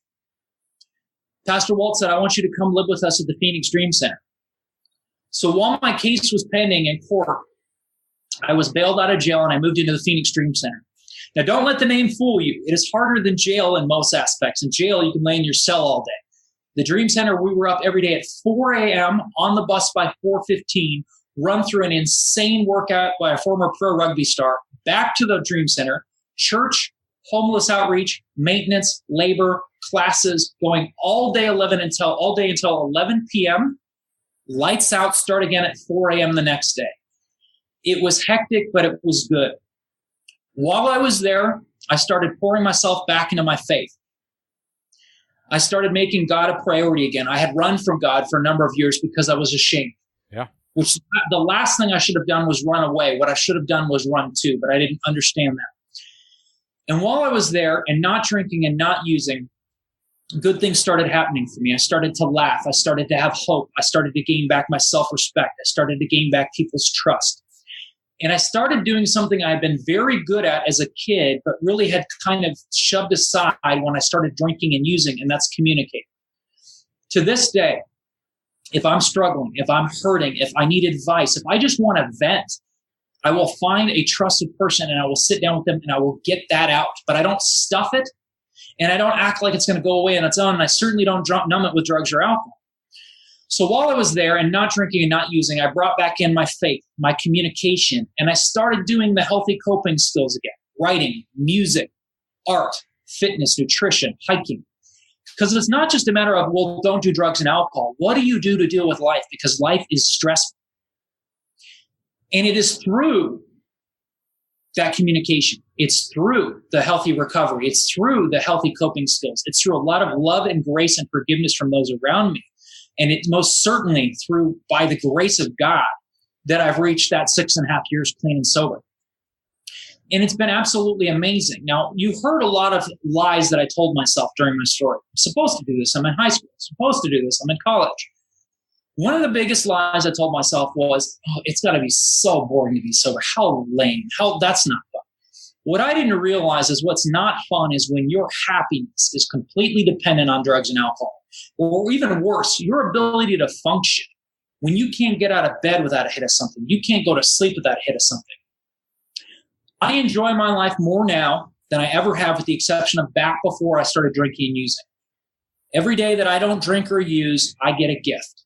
Pastor Walt said, I want you to come live with us at the Phoenix Dream Center. So while my case was pending in court, I was bailed out of jail and I moved into the Phoenix Dream Center. Now, don't let the name fool you. It is harder than jail in most aspects. In jail, you can lay in your cell all day. The Dream Center, we were up every day at 4 a.m. on the bus by 4:15, run through an insane workout by a former pro rugby star, back to the Dream Center, church, homeless outreach, maintenance, labor, classes, going all day until 11 p.m. Lights out, start again at 4 a.m. the next day. It was hectic, but it was good. While I was there, I started pouring myself back into my faith. I started making God a priority again. I had run from God for a number of years because I was ashamed. Yeah. Which the last thing I should have done was run away. What I should have done was run too, but I didn't understand that. And while I was there and not drinking and not using, good things started happening for me. I started to laugh. I started to have hope. I started to gain back my self-respect. I started to gain back people's trust. And I started doing something I had been very good at as a kid, but really had kind of shoved aside when I started drinking and using, and that's communicating. To this day, if I'm struggling, if I'm hurting, if I need advice, if I just want to vent, I will find a trusted person and I will sit down with them and I will get that out. But I don't stuff it and I don't act like it's going to go away on its own. And I certainly don't numb it with drugs or alcohol. So while I was there and not drinking and not using, I brought back in my faith, my communication, and I started doing the healthy coping skills again, writing, music, art, fitness, nutrition, hiking. Because it's not just a matter of, well, don't do drugs and alcohol. What do you do to deal with life? Because life is stressful. And it is through that communication. It's through the healthy recovery. It's through the healthy coping skills. It's through a lot of love and grace and forgiveness from those around me. And it's most certainly through, by the grace of God, that I've reached that 6.5 years clean and sober. And it's been absolutely amazing. Now, you've heard a lot of lies that I told myself during my story. I'm supposed to do this. I'm in high school. I'm supposed to do this. I'm in college. One of the biggest lies I told myself was, oh, it's got to be so boring to be sober. How lame. That's not fun. What I didn't realize is what's not fun is when your happiness is completely dependent on drugs and alcohol. Or even worse, your ability to function. When you can't get out of bed without a hit of something, you can't go to sleep without a hit of something. I enjoy my life more now than I ever have, with the exception of back before I started drinking and using. Every day that I don't drink or use, I get a gift.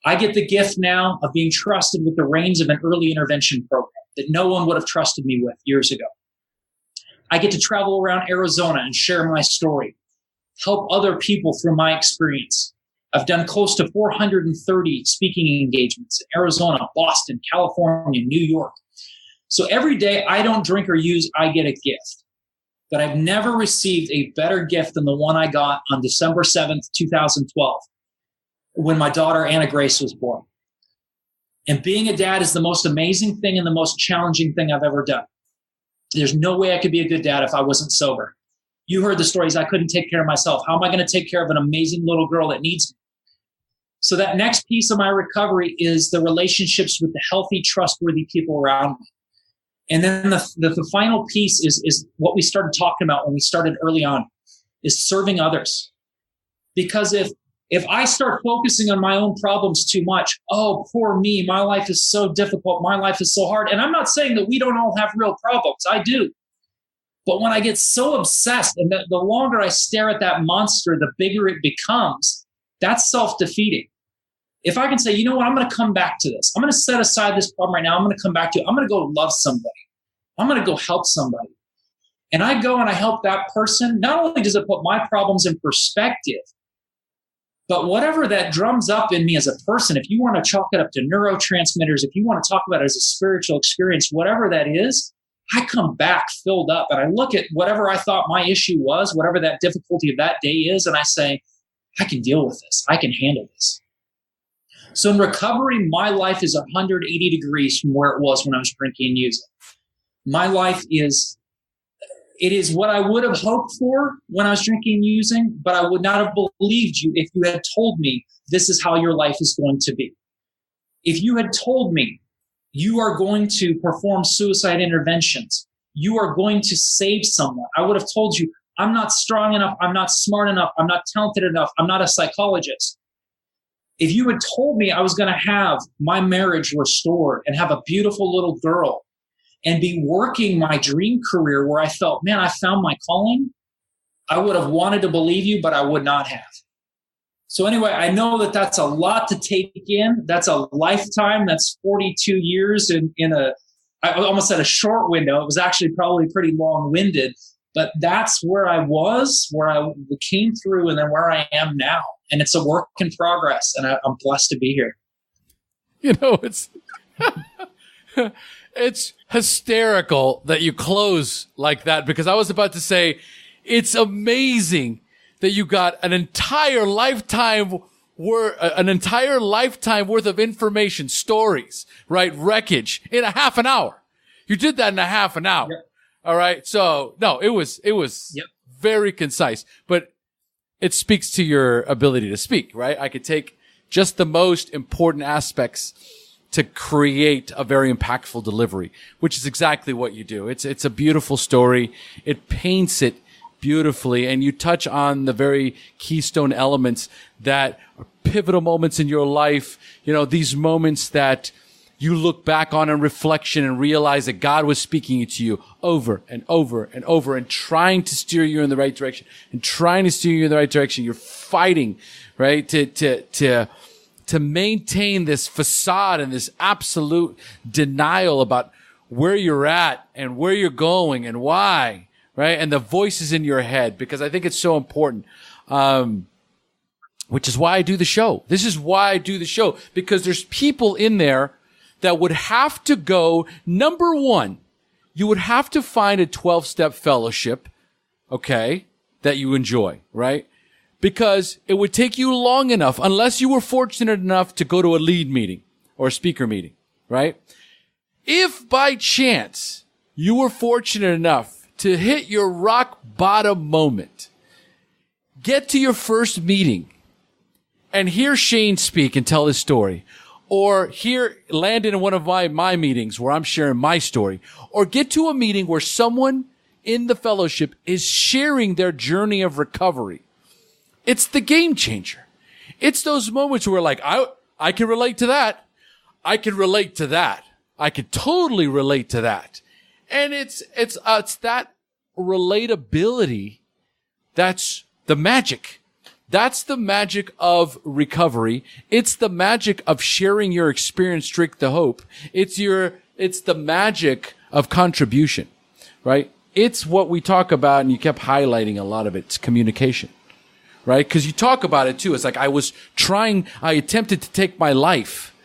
I get the gift now of being trusted with the reins of an early intervention program that no one would have trusted me with years ago. I get to travel around Arizona and share my story, help other people through my experience. I've done close to 430 speaking engagements in Arizona, Boston, California, New York. So every day I don't drink or use, I get a gift. But I've never received a better gift than the one I got on December 7th, 2012, when my daughter Anna Grace was born. And being a dad is the most amazing thing and the most challenging thing I've ever done. There's no way I could be a good dad if I wasn't sober. You heard the stories. I couldn't take care of myself. How am I going to take care of an amazing little girl that needs me? So that next piece of my recovery is the relationships with the healthy, trustworthy people around me. And then the final piece is what we started talking about when we started early on, is serving others. Because if I start focusing on my own problems too much, oh, poor me, my life is so difficult, my life is so hard. And I'm not saying that we don't all have real problems. I do. But when I get so obsessed and the longer I stare at that monster, the bigger it becomes, that's self-defeating. If I can say, you know what, I'm going to come back to this. I'm going to set aside this problem right now. I'm going to come back to it. I'm going to go love somebody. I'm going to go help somebody. And I go and I help that person. Not only does it put my problems in perspective, but whatever that drums up in me as a person, if you want to chalk it up to neurotransmitters, if you want to talk about it as a spiritual experience, whatever that is, I come back filled up and I look at whatever I thought my issue was, whatever that difficulty of that day is, and I say, I can deal with this. I can handle this. So in recovery, my life is 180 degrees from where it was when I was drinking and using. My life is what I would have hoped for when I was drinking and using, but I would not have believed you if you had told me this is how your life is going to be. If you had told me you are going to perform suicide interventions, you are going to save someone, I would have told you, I'm not strong enough. I'm not smart enough. I'm not talented enough. I'm not a psychologist. If you had told me I was going to have my marriage restored and have a beautiful little girl and be working my dream career where I felt, man, I found my calling, I would have wanted to believe you, but I would not have. So anyway, I know that that's a lot to take in. That's a lifetime. That's 42 years I almost said a short window. It was actually probably pretty long-winded, but that's where I was, where I came through, and then where I am now. And it's a work in progress, and I'm blessed to be here. You know, it's hysterical that you close like that, because I was about to say, it's amazing that you got an entire lifetime worth of information, stories, right? Wreckage in a half an hour. You did that in a half an hour. Yep. All right. So no, it was yep. Very concise, but it speaks to your ability to speak, right? I could take just the most important aspects to create a very impactful delivery, which is exactly what you do. It's a beautiful story. It paints it beautifully, and you touch on the very keystone elements that are pivotal moments in your life. You know, these moments that you look back on in reflection and realize that God was speaking to you over and over and over and trying to steer you in the right direction You're fighting, right? To maintain this facade and this absolute denial about where you're at and where you're going and why, right? And the voices in your head, because I think it's so important. Which is why I do the show. This is why I do the show, because there's people in there that would have to go, number one, you would have to find a 12-step fellowship, okay, that you enjoy, right? Because it would take you long enough, unless you were fortunate enough to go to a lead meeting or a speaker meeting, right? If by chance you were fortunate enough to hit your rock bottom moment, get to your first meeting and hear Shane speak and tell his story, or land in one of my meetings where I'm sharing my story, or get to a meeting where someone in the fellowship is sharing their journey of recovery. It's the game changer. It's those moments where like, I can relate to that. I can relate to that. I could totally relate to that. And it's that relatability. That's the magic. That's the magic of recovery. It's the magic of sharing your experience, Drink the Hope. It's the magic of contribution, right? It's what we talk about, and you kept highlighting a lot of it. It's communication, right? Because you talk about it too. It's like I attempted to take my life,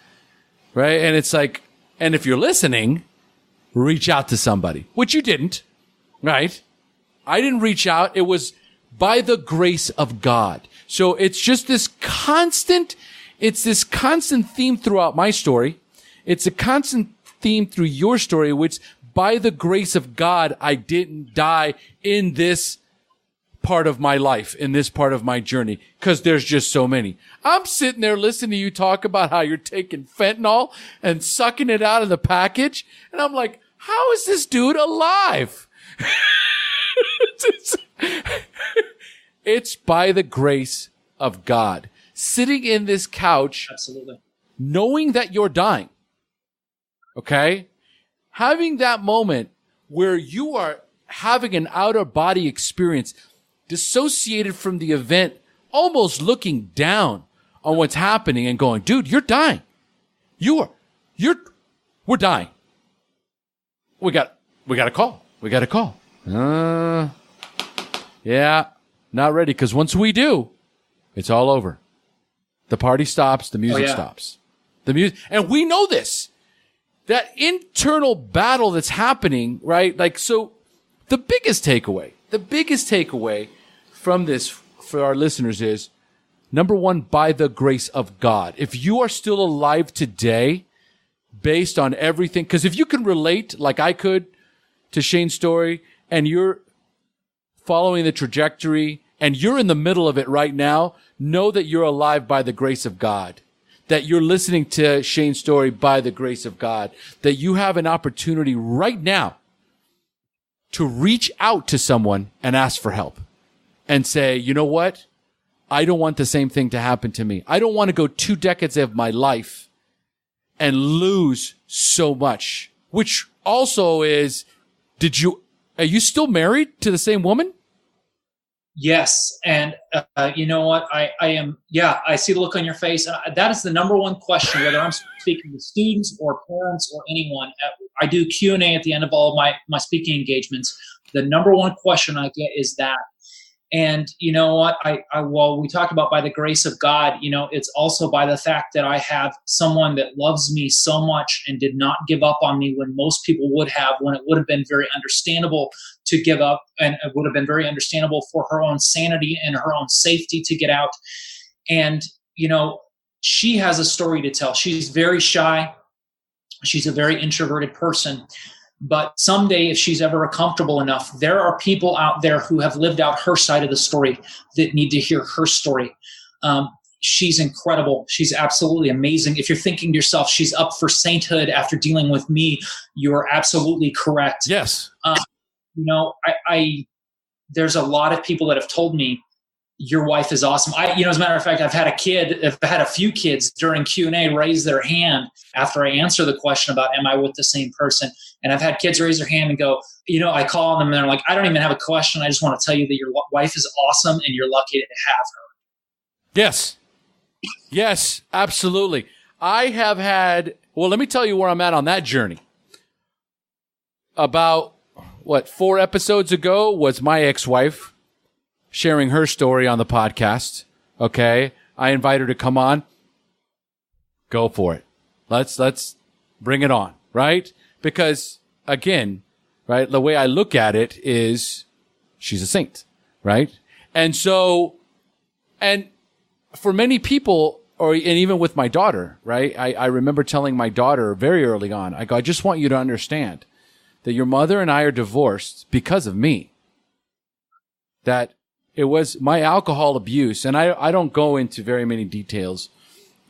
right? And it's like, and if you're listening, reach out to somebody, which you didn't, right? I didn't reach out. It was by the grace of God. So it's just this constant theme throughout my story. It's a constant theme through your story, which by the grace of God, I didn't die in this part of my life, in this part of my journey, because there's just so many. I'm sitting there listening to you talk about how you're taking fentanyl and sucking it out of the package. And I'm like, how is this dude alive? It's by the grace of God. Sitting in this couch, absolutely, knowing that you're dying, okay? Having that moment where you are having an outer-body experience, dissociated from the event, almost looking down on what's happening and going, dude, you're dying. We're dying. We got a call. We got a call. Yeah. Not ready, because once we do, it's all over. The party stops, the music stops. And we know this. That internal battle that's happening, right? Like, so the biggest takeaway from this for our listeners is, number one, by the grace of God. If you are still alive today, based on everything, because if you can relate, like I could, to Shane's story, and you're following the trajectory, and you're in the middle of it right now, know that you're alive by the grace of God. That you're listening to Shane's story by the grace of God. That you have an opportunity right now to reach out to someone and ask for help and say, you know what? I don't want the same thing to happen to me. I don't want to go 2 decades of my life and lose so much, which also is, are you still married to the same woman? Yes. And you know what? I am. Yeah, I see the look on your face. That is the number one question, whether I'm speaking to students or parents or anyone. I do Q&A at the end of all of my speaking engagements. The number one question I get is that. And you know what? Well, we talked about by the grace of God, it's also by the fact that I have someone that loves me so much and did not give up on me when most people would have, when it would have been very understandable to give up, and it would have been very understandable for her own sanity and her own safety to get out. And, she has a story to tell. She's very shy. She's a very introverted person. But someday, if she's ever comfortable enough, there are people out there who have lived out her side of the story that need to hear her story. She's incredible. She's absolutely amazing. If you're thinking to yourself, she's up for sainthood after dealing with me, you're absolutely correct. Yes. There's a lot of people that have told me, your wife is awesome. As a matter of fact, I've had a few kids during Q&A raise their hand after I answer the question about, am I with the same person? And I've had kids raise their hand and go, I call on them and they're like, I don't even have a question. I just want to tell you that your wife is awesome and you're lucky to have her. Yes. Yes, absolutely. I have had, let me tell you where I'm at on that journey. About 4 episodes ago was my ex-wife sharing her story on the podcast. Okay. I invite her to come on. Go for it. Let's bring it on. Right? Because again, right, the way I look at it is she's a saint. Right? And so, and for many people, and even with my daughter, right? I remember telling my daughter very early on, I just want you to understand that your mother and I are divorced because of me. That it was my alcohol abuse, and I don't go into very many details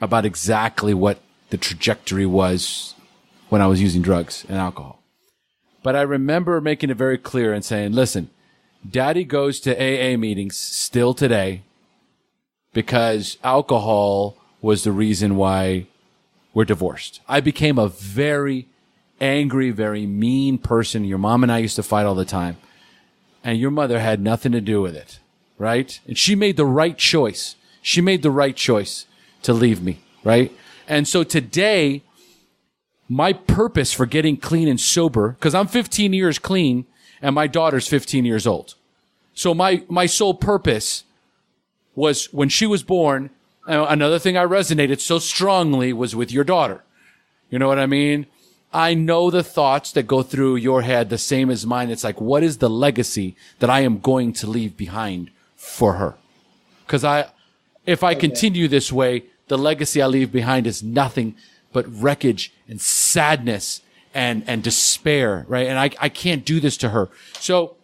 about exactly what the trajectory was when I was using drugs and alcohol. But I remember making it very clear and saying, listen, Daddy goes to AA meetings still today because alcohol was the reason why we're divorced. I became a very angry, very mean person. Your mom and I used to fight all the time. And your mother had nothing to do with it, right? And she made the right choice. She made the right choice to leave me, right? And so today, my purpose for getting clean and sober, because I'm 15 years clean and my daughter's 15 years old. So my sole purpose was when she was born, another thing I resonated so strongly was with your daughter. You know what I mean? I know the thoughts that go through your head the same as mine. It's like, what is the legacy that I am going to leave behind for her? Because if I continue this way, the legacy I leave behind is nothing but wreckage and sadness and despair, right? And I can't do this to her. So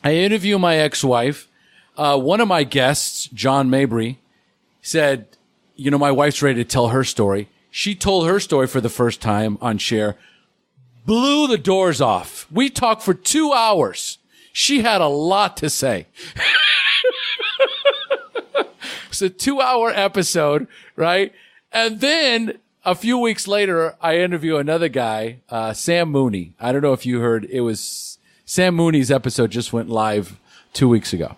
I interview my ex-wife. One of my guests, John Mabry, said, my wife's ready to tell her story. She told her story for the first time on SHAIR, blew the doors off. We talked for 2 hours. She had a lot to say. It's a 2-hour episode, right? And then a few weeks later, I interview another guy, Sam Mooney. I don't know if you heard, it was Sam Mooney's episode just went live 2 weeks ago.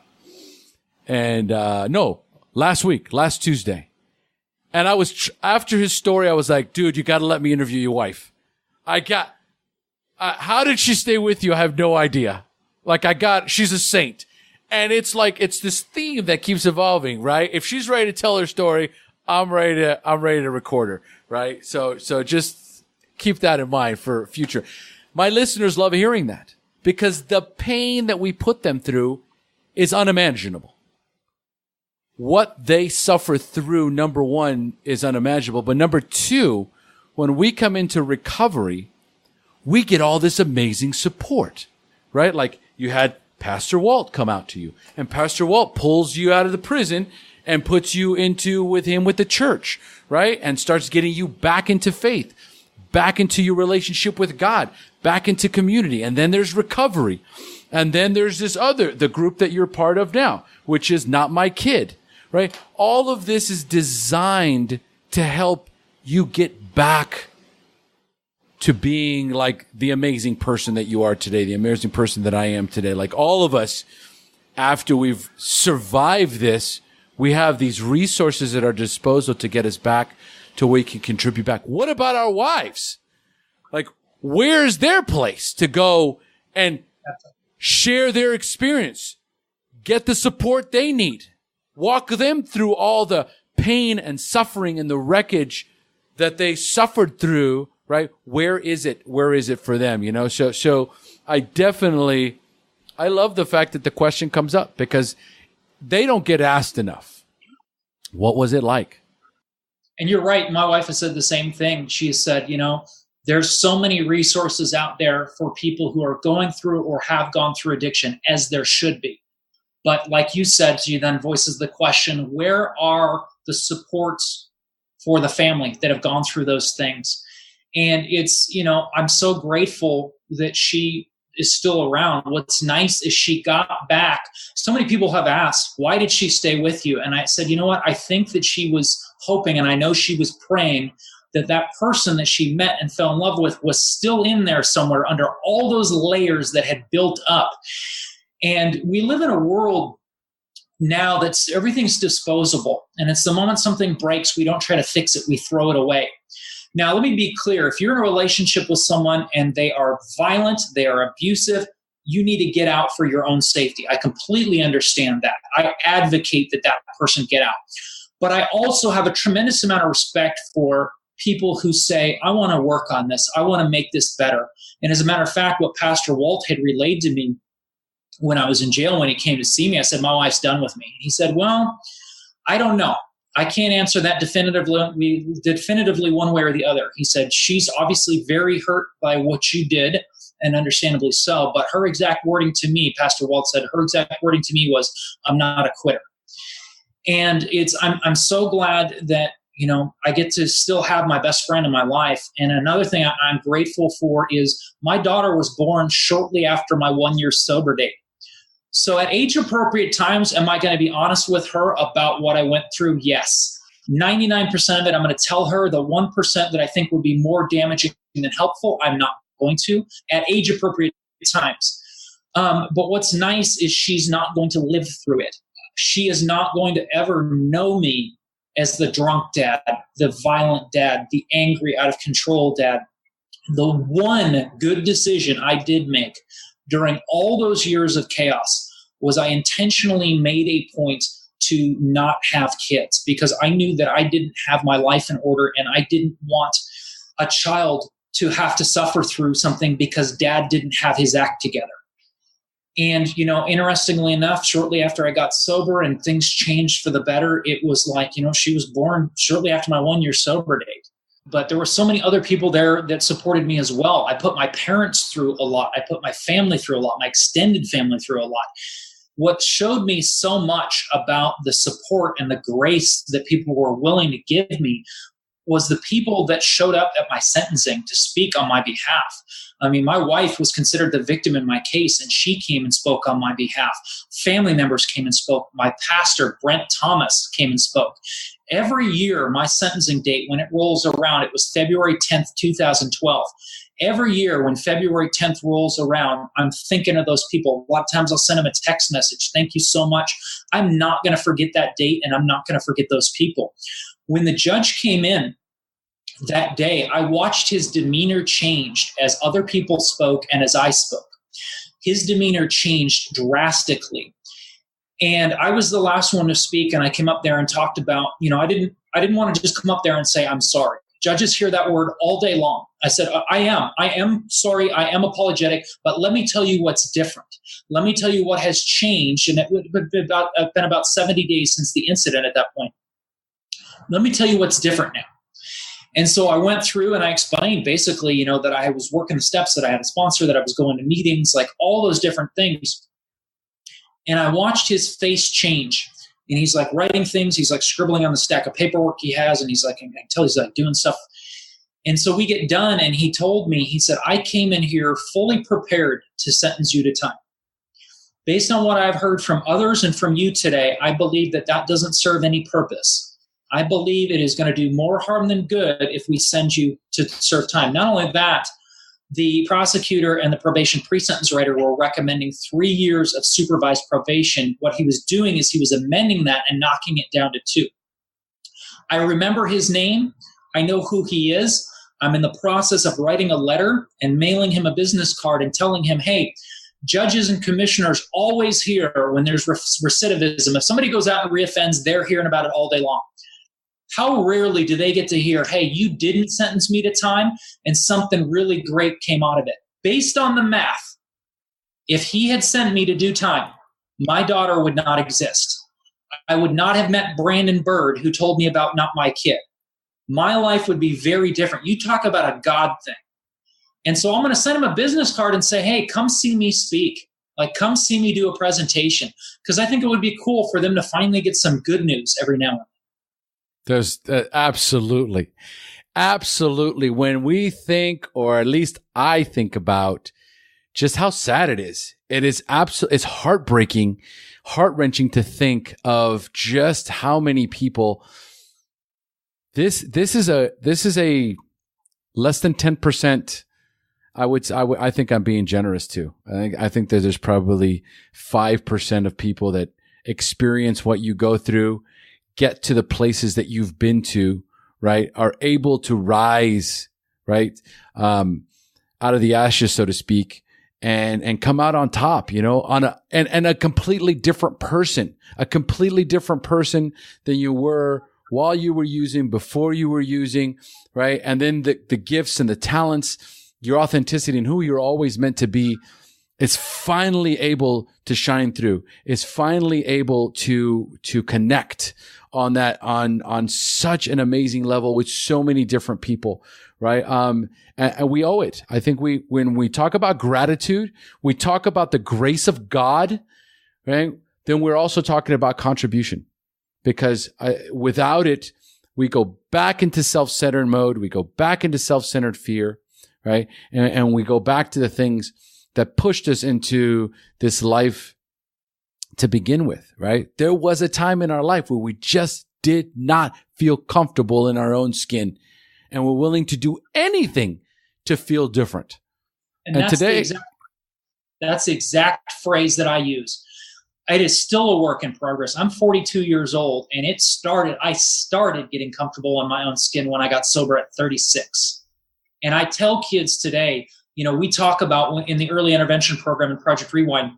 And, no, last Tuesday. And I was, after his story, I was like, dude, you got to let me interview your wife. How did she stay with you? I have no idea. She's a saint. And it's like, it's this theme that keeps evolving, right? If she's ready to tell her story, I'm ready to record her, right? So just keep that in mind for future. My listeners love hearing that because the pain that we put them through is unimaginable. What they suffer through, number one, is unimaginable. But number two, when we come into recovery, we get all this amazing support, right? Like you had Pastor Walt come out to you, and Pastor Walt pulls you out of the prison and puts you with him with the church, right? And starts getting you back into faith. back into your relationship with God, back into community. And then there's recovery. And then there's the group that you're part of now, which is Not My Kid, right? All of this is designed to help you get back to being like the amazing person that you are today, the amazing person that I am today. Like all of us, after we've survived this, we have these resources at our disposal to get us back to where we can contribute back. What about our wives? Like, where's their place to go and share their experience, get the support they need, walk them through all the pain and suffering and the wreckage that they suffered through, right? Where is it? Where is it for them? You know, so I love the fact that the question comes up because they don't get asked enough. What was it like? And you're right. My wife has said the same thing. She has said, you know, there's so many resources out there for people who are going through or have gone through addiction, as there should be. But like you said, she then voices the question, where are the supports for the family that have gone through those things? And it's, you know, I'm so grateful that she is still around. What's nice is she got back. So many people have asked, why did she stay with you? And I said, you know what? I think that she was hoping, and I know she was praying, that that person that she met and fell in love with was still in there somewhere under all those layers that had built up. And we live in a world now that's everything's disposable. And it's the moment something breaks, we don't try to fix it, we throw it away. Now, let me be clear. If you're in a relationship with someone and they are violent, they are abusive, you need to get out for your own safety. I completely understand that. I advocate that that person get out. But I also have a tremendous amount of respect for people who say, I want to work on this. I want to make this better. And as a matter of fact, what Pastor Walt had relayed to me when I was in jail, when he came to see me, I said, my wife's done with me. He said, well, I don't know. I can't answer that definitively one way or the other. He said, she's obviously very hurt by what you did, and understandably so. But her exact wording to me, Pastor Walt said, her exact wording to me was, I'm not a quitter. And I'm so glad that, you know, I get to still have my best friend in my life. And another thing I'm grateful for is my daughter was born shortly after my 1-year sober date. So at age-appropriate times, am I going to be honest with her about what I went through? Yes. 99% of it, I'm going to tell her. The 1% that I think would be more damaging than helpful, I'm not going to at age-appropriate times. But what's nice is she's not going to live through it. She is not going to ever know me as the drunk dad, the violent dad, the angry, out of control dad. The one good decision I did make during all those years of chaos was I intentionally made a point to not have kids, because I knew that I didn't have my life in order, and I didn't want a child to have to suffer through something because dad didn't have his act together. And, you know, interestingly enough, shortly after I got sober and things changed for the better, it was like, you know, she was born shortly after my 1-year sober date. But there were so many other people there that supported me as well. I put my parents through a lot. I put my family through a lot, my extended family through a lot. What showed me so much about the support and the grace that people were willing to give me was the people that showed up at my sentencing to speak on my behalf. I mean, my wife was considered the victim in my case, and she came and spoke on my behalf. Family members came and spoke. My pastor, Brent Thomas, came and spoke. Every year, my sentencing date, when it rolls around, it was February 10th, 2012. Every year when February 10th rolls around, I'm thinking of those people. A lot of times I'll send them a text message. Thank you so much. I'm not going to forget that date, and I'm not going to forget those people. When the judge came in that day, I watched his demeanor change as other people spoke and as I spoke. His demeanor changed drastically. And I was the last one to speak, and I came up there and talked about, you know, I didn't want to just come up there and say, I'm sorry. Judges hear that word all day long. I said, I am sorry. I am apologetic, but let me tell you what's different. Let me tell you what has changed. And it would have been about 70 days since the incident at that point. Let me tell you what's different now. And so I went through and I explained basically, you know, that I was working the steps, that I had a sponsor, that I was going to meetings, like all those different things. And I watched his face change. And he's like writing things. He's like scribbling on the stack of paperwork he has. And he's like, I can tell he's like doing stuff. And so we get done, and he told me, he said, I came in here fully prepared to sentence you to time. Based on what I've heard from others and from you today, I believe that that doesn't serve any purpose. I believe it is going to do more harm than good if we send you to serve time. Not only that, the prosecutor and the probation pre-sentence writer were recommending 3 years of supervised probation. What he was doing is he was amending that and knocking it down to 2. I remember his name. I know who he is. I'm in the process of writing a letter and mailing him a business card and telling him, hey, judges and commissioners always hear when there's recidivism. If somebody goes out and reoffends, they're hearing about it all day long. How rarely do they get to hear, hey, you didn't sentence me to time and something really great came out of it? Based on the math, if he had sent me to do time, my daughter would not exist. I would not have met Brandon Bird, who told me about Not My Kid. My life would be very different. You talk about a God thing. And so I'm going to send him a business card and say, hey, come see me speak. Like, come see me do a presentation. Because I think it would be cool for them to finally get some good news every now and then. There's absolutely. When we think, or at least I think about just how sad it is it's heartbreaking, heart-wrenching to think of just how many people this is a less than 10%. I think I'm being generous too. I think that there's probably 5% of people that experience what you go through, get to the places that you've been to, right? Are able to rise, right? Out of the ashes, so to speak, and come out on top, on a completely different person than you were while you were using, before you were using, right? And then the gifts and the talents, your authenticity and who you're always meant to be is finally able to shine through. Is finally able to connect on that, on such an amazing level with so many different people, right? And we owe it. I think when we talk about gratitude, we talk about the grace of God, right? Then we're also talking about contribution, because without it, we go back into self-centered mode. We go back into self-centered fear, right? And we go back to the things that pushed us into this life to begin with, right? There was a time in our life where we just did not feel comfortable in our own skin, and we're willing to do anything to feel different. And that's today, that's the exact phrase that I use. It is still a work in progress. I'm 42 years old, and I started getting comfortable in my own skin when I got sober at 36. And I tell kids today, we talk about in the early intervention program in Project Rewind,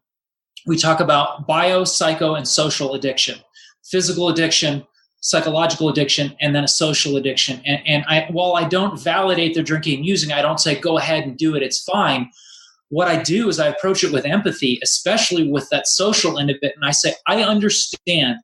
we talk about bio, psycho, and social addiction, physical addiction, psychological addiction, and then a social addiction. And while I don't validate their drinking and using, I don't say, go ahead and do it, it's fine. What I do is I approach it with empathy, especially with that social end of it. And I say, I understand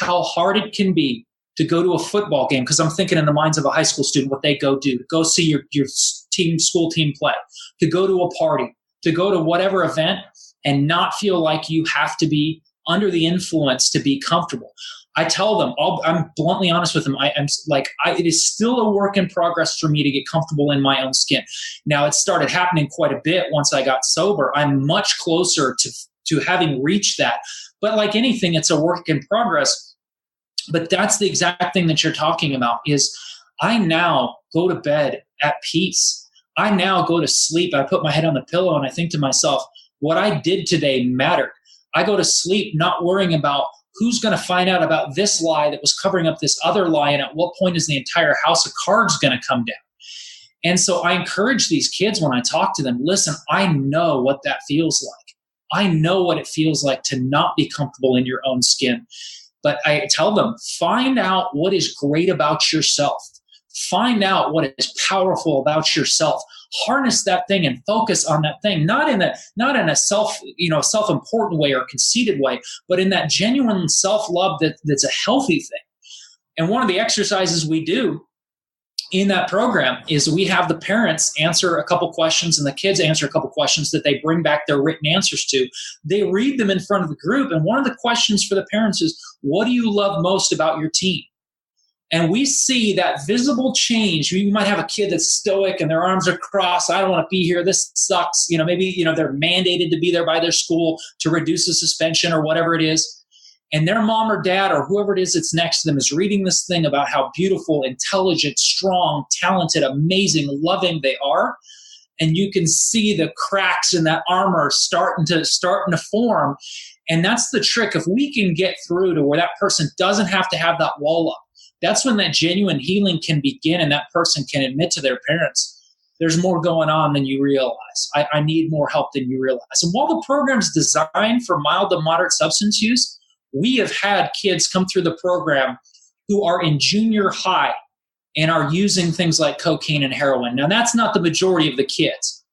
how hard it can be to go to a football game, because I'm thinking in the minds of a high school student, what they go do, to go see your school team play, to go to a party, to go to whatever event and not feel like you have to be under the influence to be comfortable. I tell them, I'm bluntly honest with them. It is still a work in progress for me to get comfortable in my own skin. Now, it started happening quite a bit once I got sober. I'm much closer to having reached that. But like anything, it's a work in progress. But that's the exact thing that you're talking about, is I now go to bed at peace. I now go to sleep. I put my head on the pillow and I think to myself, what I did today mattered. I go to sleep not worrying about who's going to find out about this lie that was covering up this other lie, and at what point is the entire house of cards going to come down. And so I encourage these kids when I talk to them, listen, I know what that feels like. I know what it feels like to not be comfortable in your own skin. But I tell them, find out what is great about yourself. Find out what is powerful about yourself. Harness that thing and focus on that thing, not in a self-important way or conceited way, but in that genuine self-love that's a healthy thing. And one of the exercises we do in that program is we have the parents answer a couple questions and the kids answer a couple questions that they bring back their written answers to. They read them in front of the group. And one of the questions for the parents is, what do you love most about your team? And we see that visible change. You might have a kid that's stoic and their arms are crossed. I don't want to be here. This sucks. Maybe, they're mandated to be there by their school to reduce the suspension or whatever it is. And their mom or dad or whoever it is that's next to them is reading this thing about how beautiful, intelligent, strong, talented, amazing, loving they are. And you can see the cracks in that armor starting to form. And that's the trick. If we can get through to where that person doesn't have to have that wall up, that's when that genuine healing can begin, and that person can admit to their parents, there's more going on than you realize. I need more help than you realize. And while the program's designed for mild to moderate substance use, we have had kids come through the program who are in junior high and are using things like cocaine and heroin. Now, that's not the majority of the kids,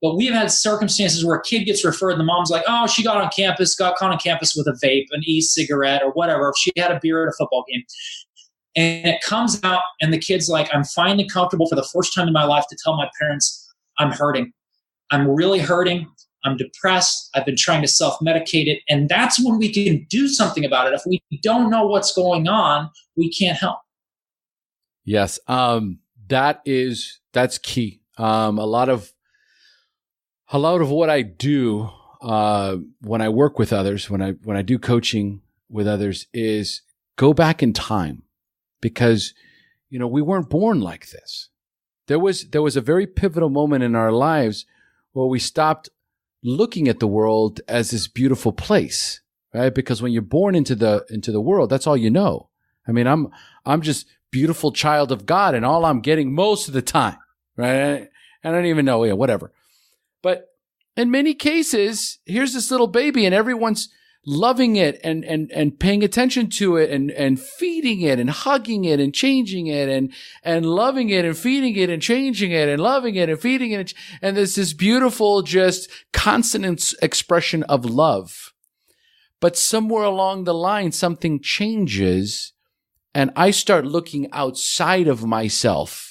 but we've had circumstances where a kid gets referred and the mom's like, oh, she got caught on campus with a vape, an e-cigarette, or whatever. If she had a beer at a football game. And it comes out and the kid's like, I'm finally comfortable for the first time in my life to tell my parents I'm hurting. I'm really hurting. I'm depressed. I've been trying to self-medicate it. And that's when we can do something about it. If we don't know what's going on, we can't help. Yes. That's key. A lot of what I do, when I work with others, when I do coaching with others, is go back in time, because, we weren't born like this. There was a very pivotal moment in our lives where we stopped looking at the world as this beautiful place, right? Because when you're born into the world, that's all you know. I mean, I'm just beautiful child of God, and all I'm getting most of the time, right? I don't even know, whatever. But in many cases, here's this little baby, and everyone's loving it and paying attention to it and feeding it and hugging it and changing it and loving it and feeding it and changing it and loving it and feeding it. And there's this beautiful, just constant expression of love. But somewhere along the line, something changes, and I start looking outside of myself.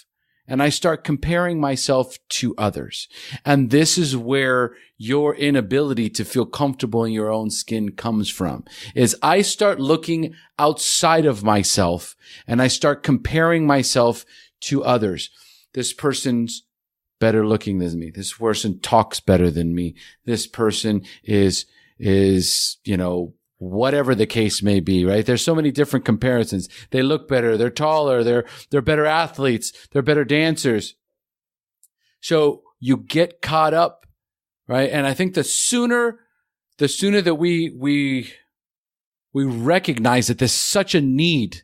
And I start comparing myself to others. And this is where your inability to feel comfortable in your own skin comes from, is I start looking outside of myself and I start comparing myself to others. This person's better looking than me. This person talks better than me. This person is, whatever the case may be, right? There's so many different comparisons. They look better. They're taller. They're better athletes. They're better dancers. So you get caught up, right? And I think the sooner that we recognize that there's such a need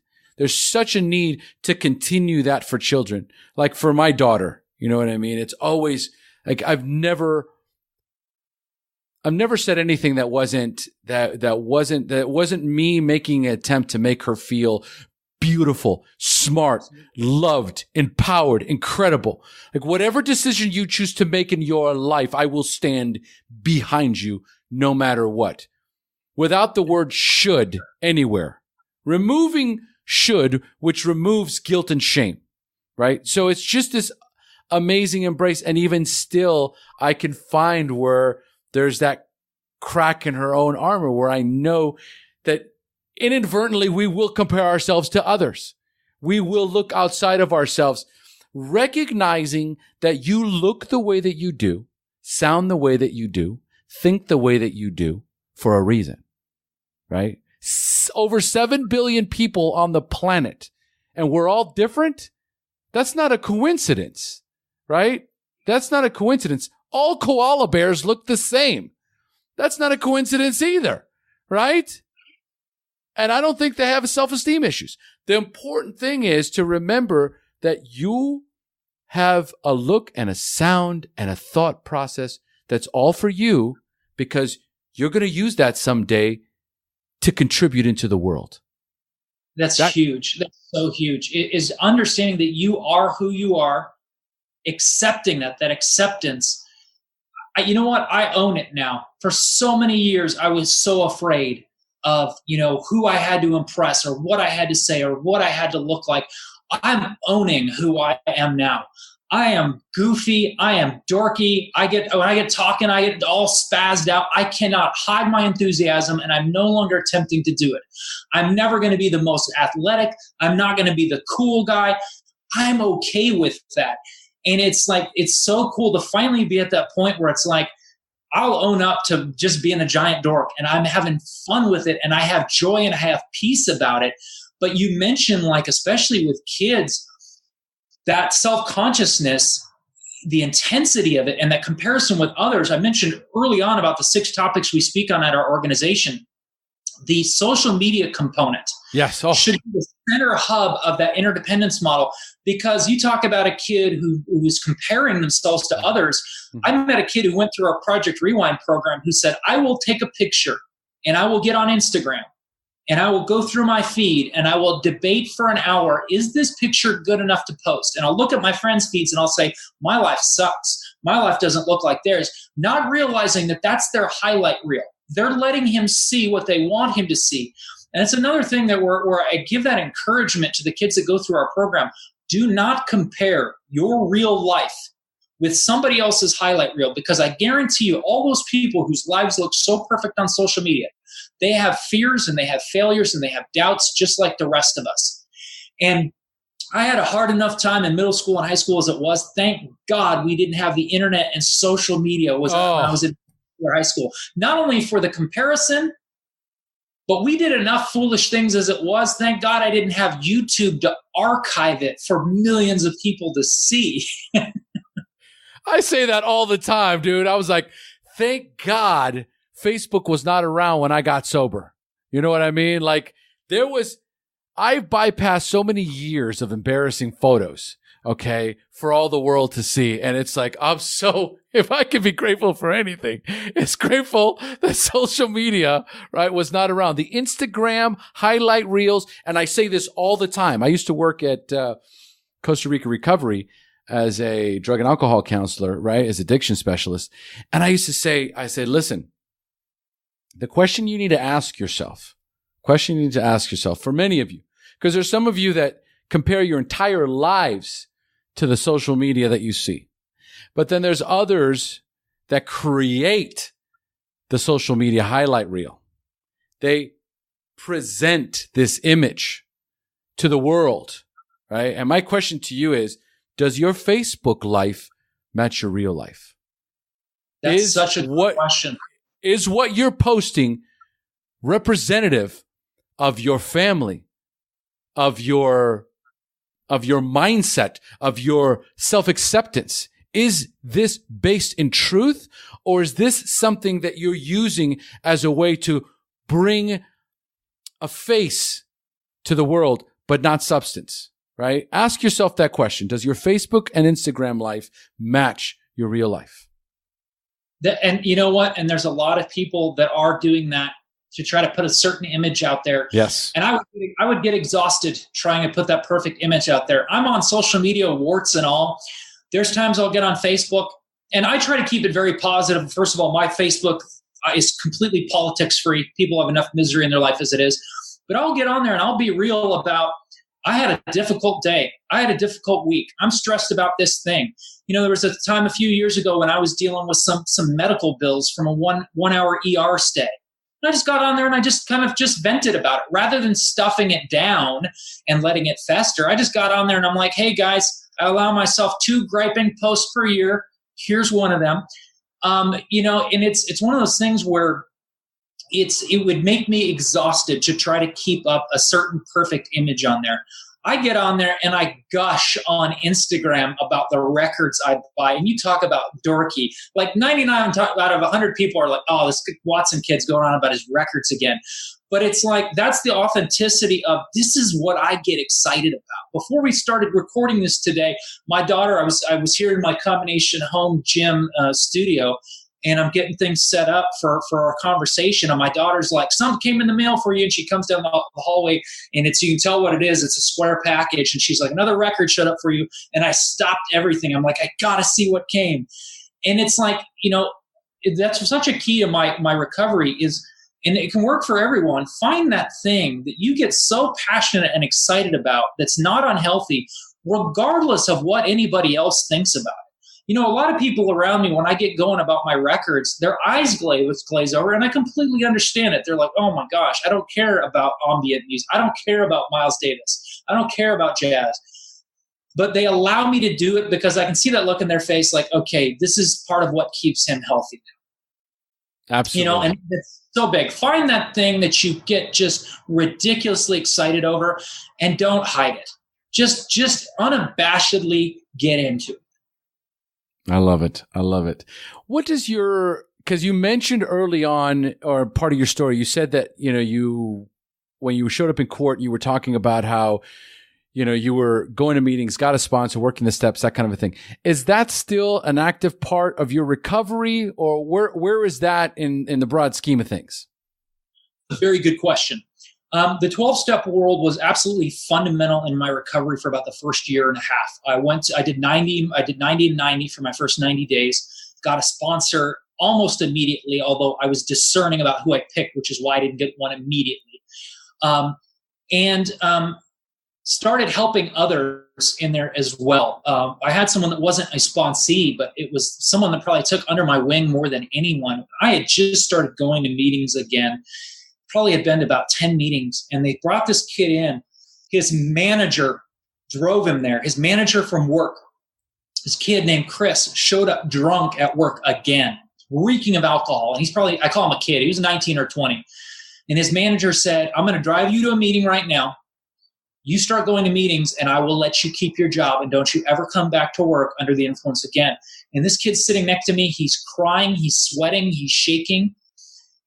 to continue that for children. Like for my daughter, you know what I mean? It's always like, I've never said anything that wasn't me making an attempt to make her feel beautiful, smart, loved, empowered, incredible. Like whatever decision you choose to make in your life, I will stand behind you no matter what. Without the word should anywhere. Removing should, which removes guilt and shame, right? So it's just this amazing embrace. And even still, I can find where there's that crack in her own armor where I know that inadvertently we will compare ourselves to others. We will look outside of ourselves, recognizing that you look the way that you do, sound the way that you do, think the way that you do for a reason, right? Over 7 billion people on the planet, and we're all different. That's not a coincidence, right? That's not a coincidence. All koala bears look the same. That's not a coincidence either, right? And I don't think they have self-esteem issues. The important thing is to remember that you have a look and a sound and a thought process that's all for you, because you're going to use that someday to contribute into the world. That's huge. That's so huge. It is understanding that you are who you are, accepting that acceptance. You know what? I own it now. For so many years, I was so afraid of, who I had to impress or what I had to say or what I had to look like. I'm owning who I am now. I am goofy. I am dorky. When I get talking, I get all spazzed out. I cannot hide my enthusiasm, and I'm no longer attempting to do it. I'm never going to be the most athletic. I'm not going to be the cool guy. I'm okay with that. And it's like, it's so cool to finally be at that point where it's like, I'll own up to just being a giant dork, and I'm having fun with it, and I have joy and I have peace about it. But you mentioned, like, especially with kids, that self-consciousness, the intensity of it, and that comparison with others. I mentioned early on about the 6 topics we speak on at our organization. The social media component should be the center hub of that interdependence model, because you talk about a kid who's comparing themselves to others. I met a kid who went through our Project Rewind program who said, I will take a picture and I will get on Instagram and I will go through my feed and I will debate for an hour. Is this picture good enough to post? And I'll look at my friends' feeds and I'll say, my life sucks. My life doesn't look like theirs. Not realizing that that's their highlight reel. They're letting him see what they want him to see. And it's another thing that where I give that encouragement to the kids that go through our program. Do not compare your real life with somebody else's highlight reel, because I guarantee you all those people whose lives look so perfect on social media, they have fears and they have failures and they have doubts just like the rest of us. And I had a hard enough time in middle school and high school as it was. Thank God we didn't have the internet and social media when I was in high school. Not only for the comparison, but we did enough foolish things as it was. Thank God I didn't have YouTube to archive it for millions of people to see. I say that all the time, dude. I was like, thank God Facebook was not around when I got sober. You know what I mean? Like, I've bypassed so many years of embarrassing photos, okay, for all the world to see. And it's like, if I can be grateful for anything, it's grateful that social media, right, was not around. The Instagram highlight reels, and I say this all the time. I used to work at Costa Rica Recovery as a drug and alcohol counselor, right, as addiction specialist. And I said, listen, the question you need to ask yourself for many of you, because there's some of you that compare your entire lives to the social media that you see. But then there's others that create the social media highlight reel. They present this image to the world, right? And my question to you is, does your Facebook life match your real life? That's such a good question. Is what you're posting representative of your family, of your mindset, of your self-acceptance? Is this based in truth, or is this something that you're using as a way to bring a face to the world, but not substance, right? Ask yourself that question. Does your Facebook and Instagram life match your real life? And you know what? And there's a lot of people that are doing that to try to put a certain image out there. Yes. And I would get exhausted trying to put that perfect image out there. I'm on social media, warts and all. There's times I'll get on Facebook, and I try to keep it very positive. First of all, my Facebook is completely politics free. People have enough misery in their life as it is. But I'll get on there and I'll be real about, I had a difficult day. I had a difficult week. I'm stressed about this thing. You know, there was a time a few years ago when I was dealing with some medical bills from a one hour ER stay. And I just got on there and I just kind of just vented about it rather than stuffing it down and letting it fester. I just got on there and I'm like, hey guys, I allow myself 2 griping posts per year. Here's one of them. You know, and it's one of those things where it would make me exhausted to try to keep up a certain perfect image on there. I get on there and I gush on Instagram about the records I buy. And you talk about dorky. Like 99 out of 100 people are like, oh, this Watson kid's going on about his records again. But it's like, that's the authenticity of, this is what I get excited about. Before we started recording this today, my daughter, I was here in my combination home gym studio, and I'm getting things set up for our conversation. And my daughter's like, something came in the mail for you. And she comes down the hallway, and you can tell what it is. It's a square package. And she's like, another record showed up for you. And I stopped everything. I'm like, I got to see what came. And it's like, you know, that's such a key to my recovery is, and it can work for everyone. Find that thing that you get so passionate and excited about that's not unhealthy. regardless of what anybody else thinks about it. A lot of people around me, when I get going about my records, their eyes glaze over, and I completely understand it. They're like, oh my gosh, I don't care about ambient music. I don't care about Miles Davis. I don't care about jazz. But they allow me to do it because I can see that look in their face like, okay, this is part of what keeps him healthy now. Absolutely. And it's so big. Find that thing that you get just ridiculously excited over and don't hide it. Just unabashedly get into it. I love it. I love it. What does because you mentioned early on, or part of your story, you said that, when you showed up in court, you were talking about how, you were going to meetings, got a sponsor, working the steps, that kind of a thing. Is that still an active part of your recovery, or where is that in the broad scheme of things? A very good question. The 12-step world was absolutely fundamental in my recovery for about the first year and a half. I did 90 and 90 for my first 90 days, got a sponsor almost immediately, although I was discerning about who I picked, which is why I didn't get one immediately. Started helping others in there as well. I had someone that wasn't a sponsee, but it was someone that probably took under my wing more than anyone. I had just started going to meetings again, probably had been to about 10 meetings, and they brought this kid in. His manager drove him there. His manager from work, this kid named Chris, showed up drunk at work again, reeking of alcohol. And I call him a kid. He was 19 or 20. And his manager said, I'm going to drive you to a meeting right now. You start going to meetings and I will let you keep your job, and don't you ever come back to work under the influence again. And this kid's sitting next to me. He's crying. He's sweating. He's shaking.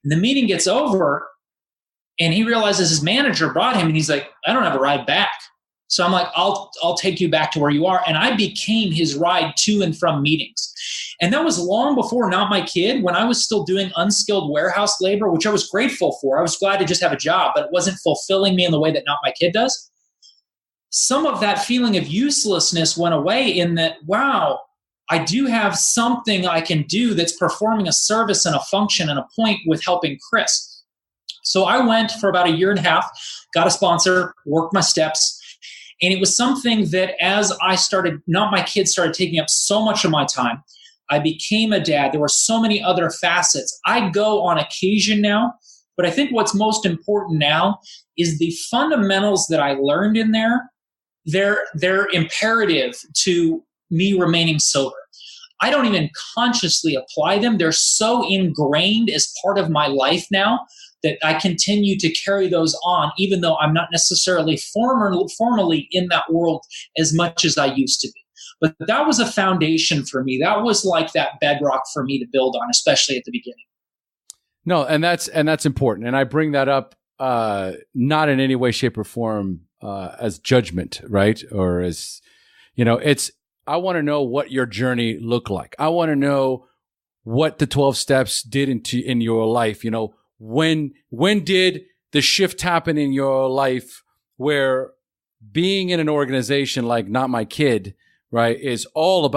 And the meeting gets over and he realizes his manager brought him, and he's like, I don't have a ride back. So I'm like, I'll take you back to where you are. And I became his ride to and from meetings. And that was long before Not My Kid, when I was still doing unskilled warehouse labor, which I was grateful for. I was glad to just have a job, but it wasn't fulfilling me in the way that Not My Kid does. Some of that feeling of uselessness went away in that, wow, I do have something I can do that's performing a service and a function and a point with helping Chris. So I went for about a year and a half, got a sponsor, worked my steps. And it was something that as Not My Kid started taking up so much of my time, I became a dad. There were so many other facets. I go on occasion now, but I think what's most important now is the fundamentals that I learned in there. They're imperative to me remaining sober. I don't even consciously apply them. They're so ingrained as part of my life now that I continue to carry those on, even though I'm not necessarily formally in that world as much as I used to be. But that was a foundation for me. That was like that bedrock for me to build on, especially at the beginning. No, and that's important. And I bring that up not in any way, shape, or form as judgment, right? Or as, I want to know what your journey looked like. I want to know what the 12 steps did in your life. When did the shift happen in your life where being in an organization like Not My Kid, right, is all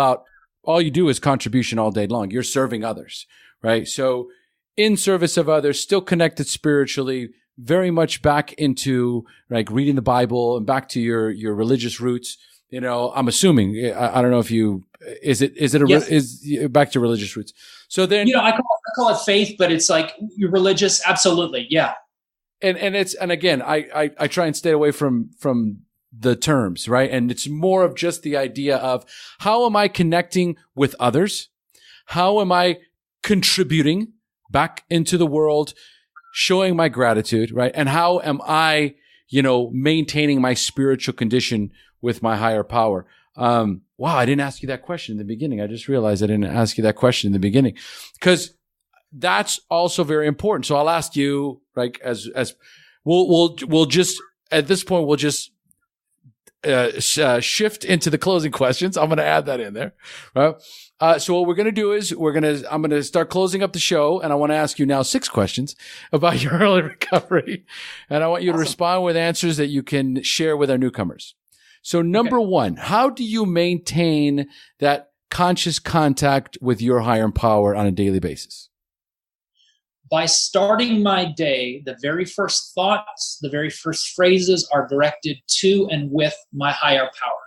you do is contribution all day long. You're serving others, right? So in service of others, still connected spiritually, very much back into like reading the Bible and back to your religious roots. I'm assuming, I don't know if is back to religious roots. So then, I call it faith, but it's like you're religious. Absolutely. Yeah. And again, I try and stay away from the terms, right? And it's more of just the idea of how am I connecting with others? How am I contributing back into the world, showing my gratitude, right? And how am I, maintaining my spiritual condition with my higher power? Wow, I didn't ask you that question in the beginning. I just realized I didn't ask you that question in the beginning, because that's also very important. So I'll ask you, like, as we'll just at this point we'll just shift into the closing questions. I'm going to add that in there, right? So what we're going to do is I'm going to start closing up the show, and I want to ask you now 6 questions about your early recovery, and I want you to respond with answers that you can share with our newcomers. So number 1, how do you maintain that conscious contact with your higher power on a daily basis? By starting my day, the very first thoughts, the very first phrases are directed to and with my higher power.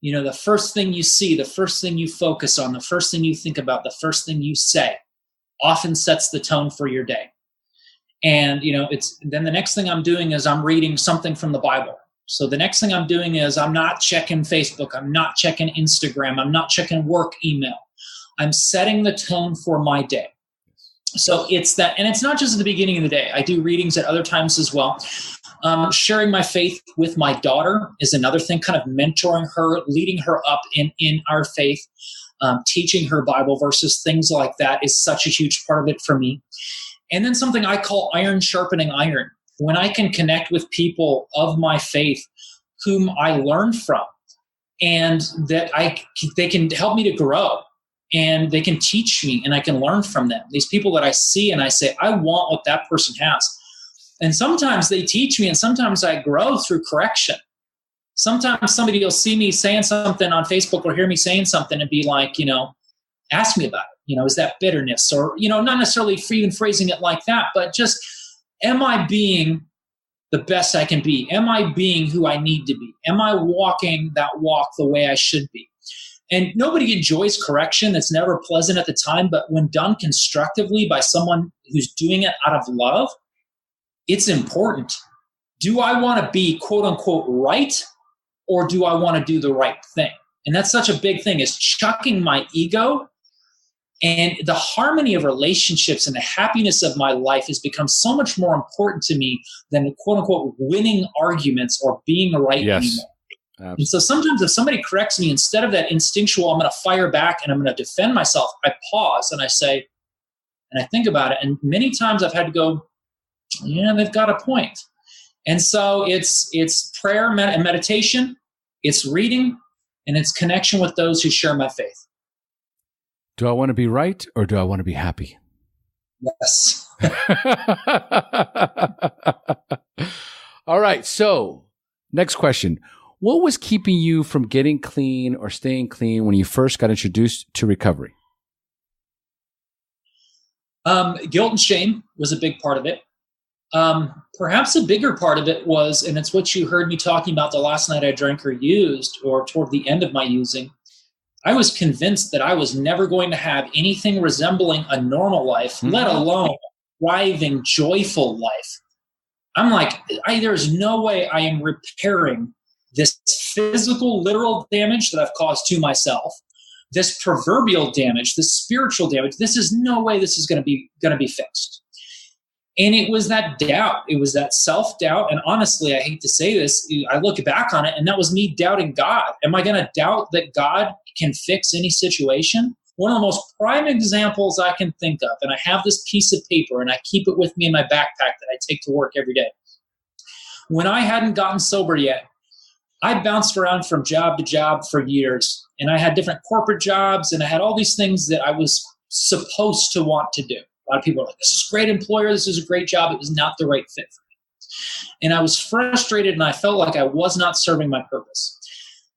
the first thing you see, the first thing you focus on, the first thing you think about, the first thing you say often sets the tone for your day. And, then the next thing I'm doing is I'm reading something from the Bible. So the next thing I'm doing is I'm not checking Facebook. I'm not checking Instagram. I'm not checking work email. I'm setting the tone for my day. So it's that, and it's not just at the beginning of the day. I do readings at other times as well. Sharing my faith with my daughter is another thing, kind of mentoring her, leading her up in our faith, teaching her Bible verses, things like that is such a huge part of it for me. And then something I call iron sharpening iron. When I can connect with people of my faith whom I learn from, and that they can help me to grow, and they can teach me, and I can learn from them. These people that I see and I say, I want what that person has. And sometimes they teach me, and sometimes I grow through correction. Sometimes somebody will see me saying something on Facebook or hear me saying something and be like, ask me about it. Is that bitterness? Or, not necessarily even phrasing it like that, but just, am I being the best I can be? Am I being who I need to be? Am I walking that walk the way I should be? And nobody enjoys correction. It's never pleasant at the time, but when done constructively by someone who's doing it out of love, it's important. Do I want to be quote unquote right, or do I want to do the right thing? And that's such a big thing, is chucking my ego. And the harmony of relationships and the happiness of my life has become so much more important to me than quote unquote winning arguments or being right anymore. Absolutely. And so sometimes if somebody corrects me, instead of that instinctual, I'm going to fire back and I'm going to defend myself, I pause and I say, and I think about it. And many times I've had to go, yeah, they've got a point. And so it's prayer and meditation, it's reading, and it's connection with those who share my faith. Do I want to be right, or do I want to be happy? Yes. All right. So next question. What was keeping you from getting clean or staying clean when you first got introduced to recovery? Guilt and shame was a big part of it. Perhaps a bigger part of it was, and it's what you heard me talking about the last night I drank or used, or toward the end of my using, I was convinced that I was never going to have anything resembling a normal life, let alone a thriving, joyful life. I'm like, there's no way I am repairing this physical, literal damage that I've caused to myself, this proverbial damage, this spiritual damage. This is no way this is going to be fixed. And it was that doubt. It was that self-doubt. And honestly, I hate to say this, I look back on it, and that was me doubting God. Am I going to doubt that God can fix any situation? One of the most prime examples I can think of, and I have this piece of paper, and I keep it with me in my backpack that I take to work every day. When I hadn't gotten sober yet, I bounced around from job to job for years, and I had different corporate jobs, and I had all these things that I was supposed to want to do. A lot of people are like, this is a great employer, this is a great job. It was not the right fit for me. And I was frustrated, and I felt like I was not serving my purpose.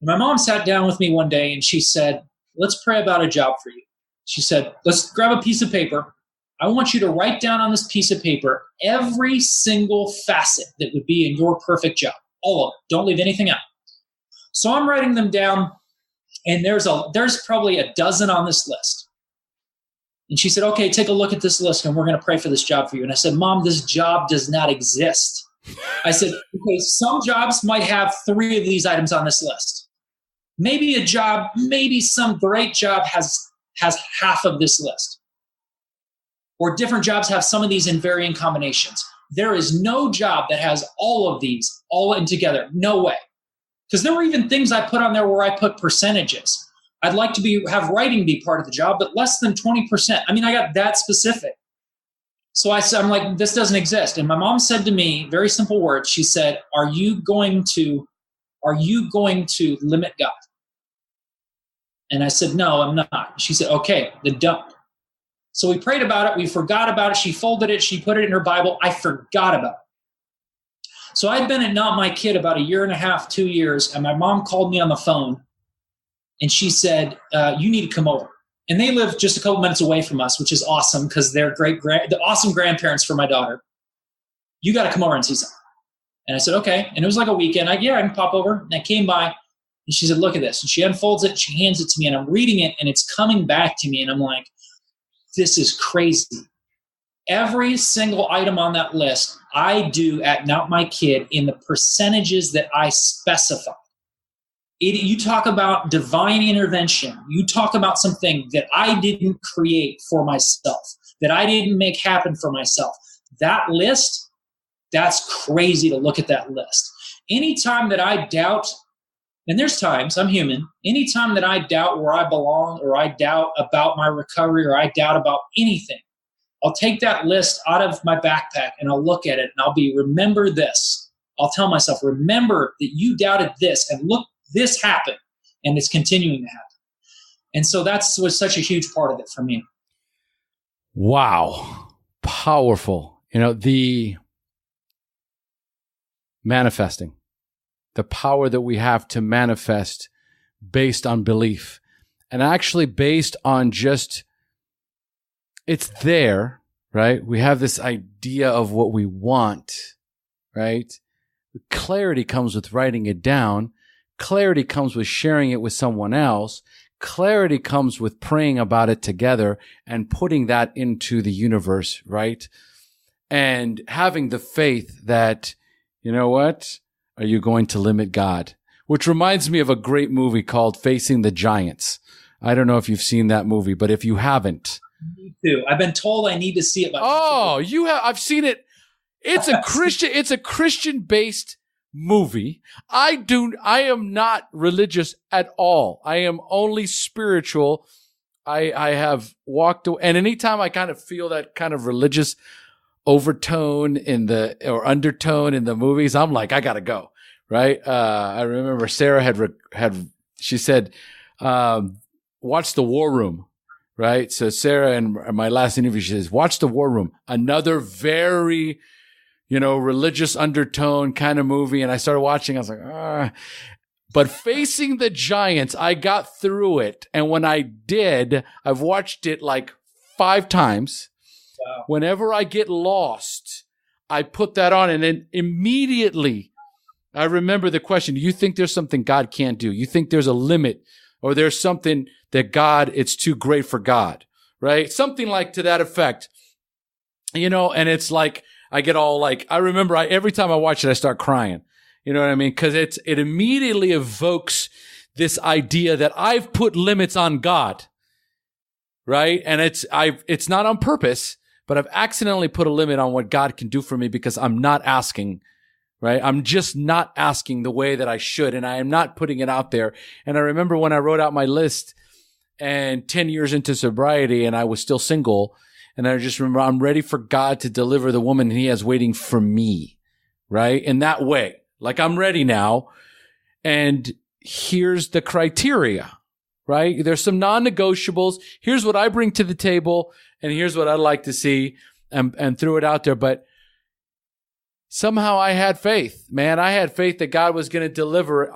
And my mom sat down with me one day, and she said, let's pray about a job for you. She said, let's grab a piece of paper. I want you to write down on this piece of paper every single facet that would be in your perfect job. All of it. Don't leave anything out. So I'm writing them down, and there's probably a dozen on this list. And she said, okay, take a look at this list, and we're going to pray for this job for you. And I said, Mom, this job does not exist. I said, okay, some jobs might have 3 of these items on this list. Maybe some great job has half of this list. Or different jobs have some of these in varying combinations. There is no job that has all of these all in together. No way. Because there were even things I put on there where I put percentages. I'd like to have writing be part of the job, but less than 20%. I mean, I got that specific. So I'm like, this doesn't exist. And my mom said to me, very simple words. She said, are you going to limit God? And I said, no, I'm not. She said, okay, then don't. So we prayed about it. We forgot about it. She folded it. She put it in her Bible. I forgot about it. So I'd been at Not My Kid about 1.5 years, 2 years, and my mom called me on the phone, and she said, you need to come over. And they live just a couple minutes away from us, which is awesome because they're the awesome grandparents for my daughter. You got to come over and see something. And I said, okay. And it was like a weekend. I can pop over. And I came by, And she said, look at this. And she unfolds it, she hands it to me, and I'm reading it, and it's coming back to me. And I'm like, this is crazy. Every single item on that list, I do at Not My Kid in the percentages that I specify. You talk about divine intervention. You talk about something that I didn't create for myself, that I didn't make happen for myself. That list, that's crazy to look at that list. Anytime that I doubt, and there's times, I'm human, anytime that I doubt where I belong, or I doubt about my recovery, or I doubt about anything, I'll take that list out of my backpack and I'll look at it and I'll remember this. I'll tell myself, remember that you doubted this, and look, this happened, and it's continuing to happen. And so that was such a huge part of it for me. Wow. Powerful. The manifesting, the power that we have to manifest based on belief, and actually based on just, it's there, right? We have this idea of what we want, right? Clarity comes with writing it down. Clarity comes with sharing it with someone else. Clarity comes with praying about it together and putting that into the universe, right? And having the faith that, you know what? Are you going to limit God? Which reminds me of a great movie called Facing the Giants. I don't know if you've seen that movie, but if you haven't. Me too. I've been told I need to see it. You have? I've seen it. It's a Christian-based movie. I am not religious at all. I am only spiritual. I have walked away, and anytime I kind of feel that kind of religious overtone or undertone in the movies, I'm like, I gotta go. Right? I remember Sarah she said, watch The War Room. Right? So Sarah, in my last interview, she says, watch The War Room. Another very, religious undertone kind of movie. And I started watching. I was like, But Facing the Giants, I got through it. And when I did, I've watched it like 5 times. Wow. Whenever I get lost, I put that on. And then immediately I remember the question, do you think there's something God can't do? You think there's a limit, or there's something that it's too great for God, right? Something like to that effect, and it's like, I get all like, I remember every time I watch it, I start crying. You know what I mean? Cause it immediately evokes this idea that I've put limits on God, right? And it's not on purpose, but I've accidentally put a limit on what God can do for me because I'm not asking, right? I'm just not asking the way that I should. And I am not putting it out there. And I remember when I wrote out my list and 10 years into sobriety and I was still single, and I just remember I'm ready for God to deliver the woman He has waiting for me, right? In that way, like I'm ready now. And here's the criteria, right? There's some non-negotiables. Here's what I bring to the table, and here's what I'd like to see, and threw it out there. But somehow I had faith, man. I had faith that God was going to deliver.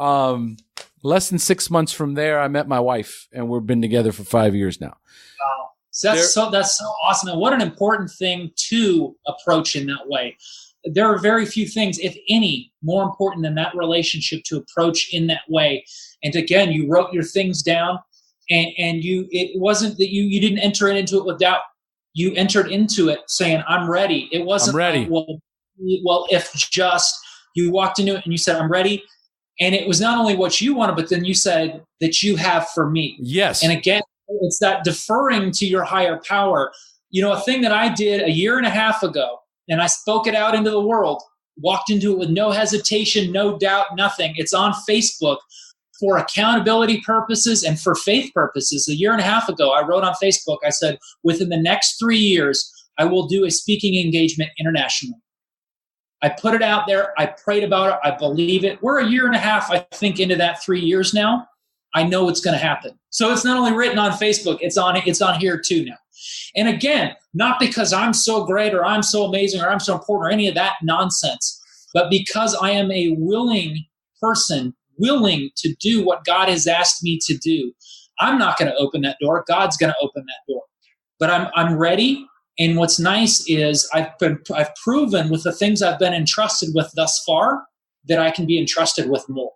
Less than 6 months from there, I met my wife, and we've been together for 5 years now. Wow. So that's so awesome. And what an important thing to approach in that way. There are very few things, if any, more important than that relationship to approach in that way. And again, you wrote your things down, and it wasn't that you didn't enter into it with doubt. You entered into it saying, I'm ready. It wasn't, I'm ready. Like, well, if just you walked into it and you said, I'm ready. And it was not only what you wanted, but then you said that you have for me. Yes. And again, it's that deferring to your higher power. A thing that I did 1.5 years ago, and I spoke it out into the world, walked into it with no hesitation, no doubt, nothing. It's on Facebook for accountability purposes and for faith purposes. 1.5 years ago, I wrote on Facebook, I said, within the next 3 years, I will do a speaking engagement internationally. I put it out there. I prayed about it. I believe it. We're 1.5 years, I think, into that 3 years now. I know it's going to happen. So it's not only written on Facebook, it's on here too now. And again, not because I'm so great or I'm so amazing or I'm so important or any of that nonsense, but because I am a willing person, willing to do what God has asked me to do. I'm not going to open that door. God's going to open that door. But I'm ready. And what's nice is I've proven with the things I've been entrusted with thus far that I can be entrusted with more.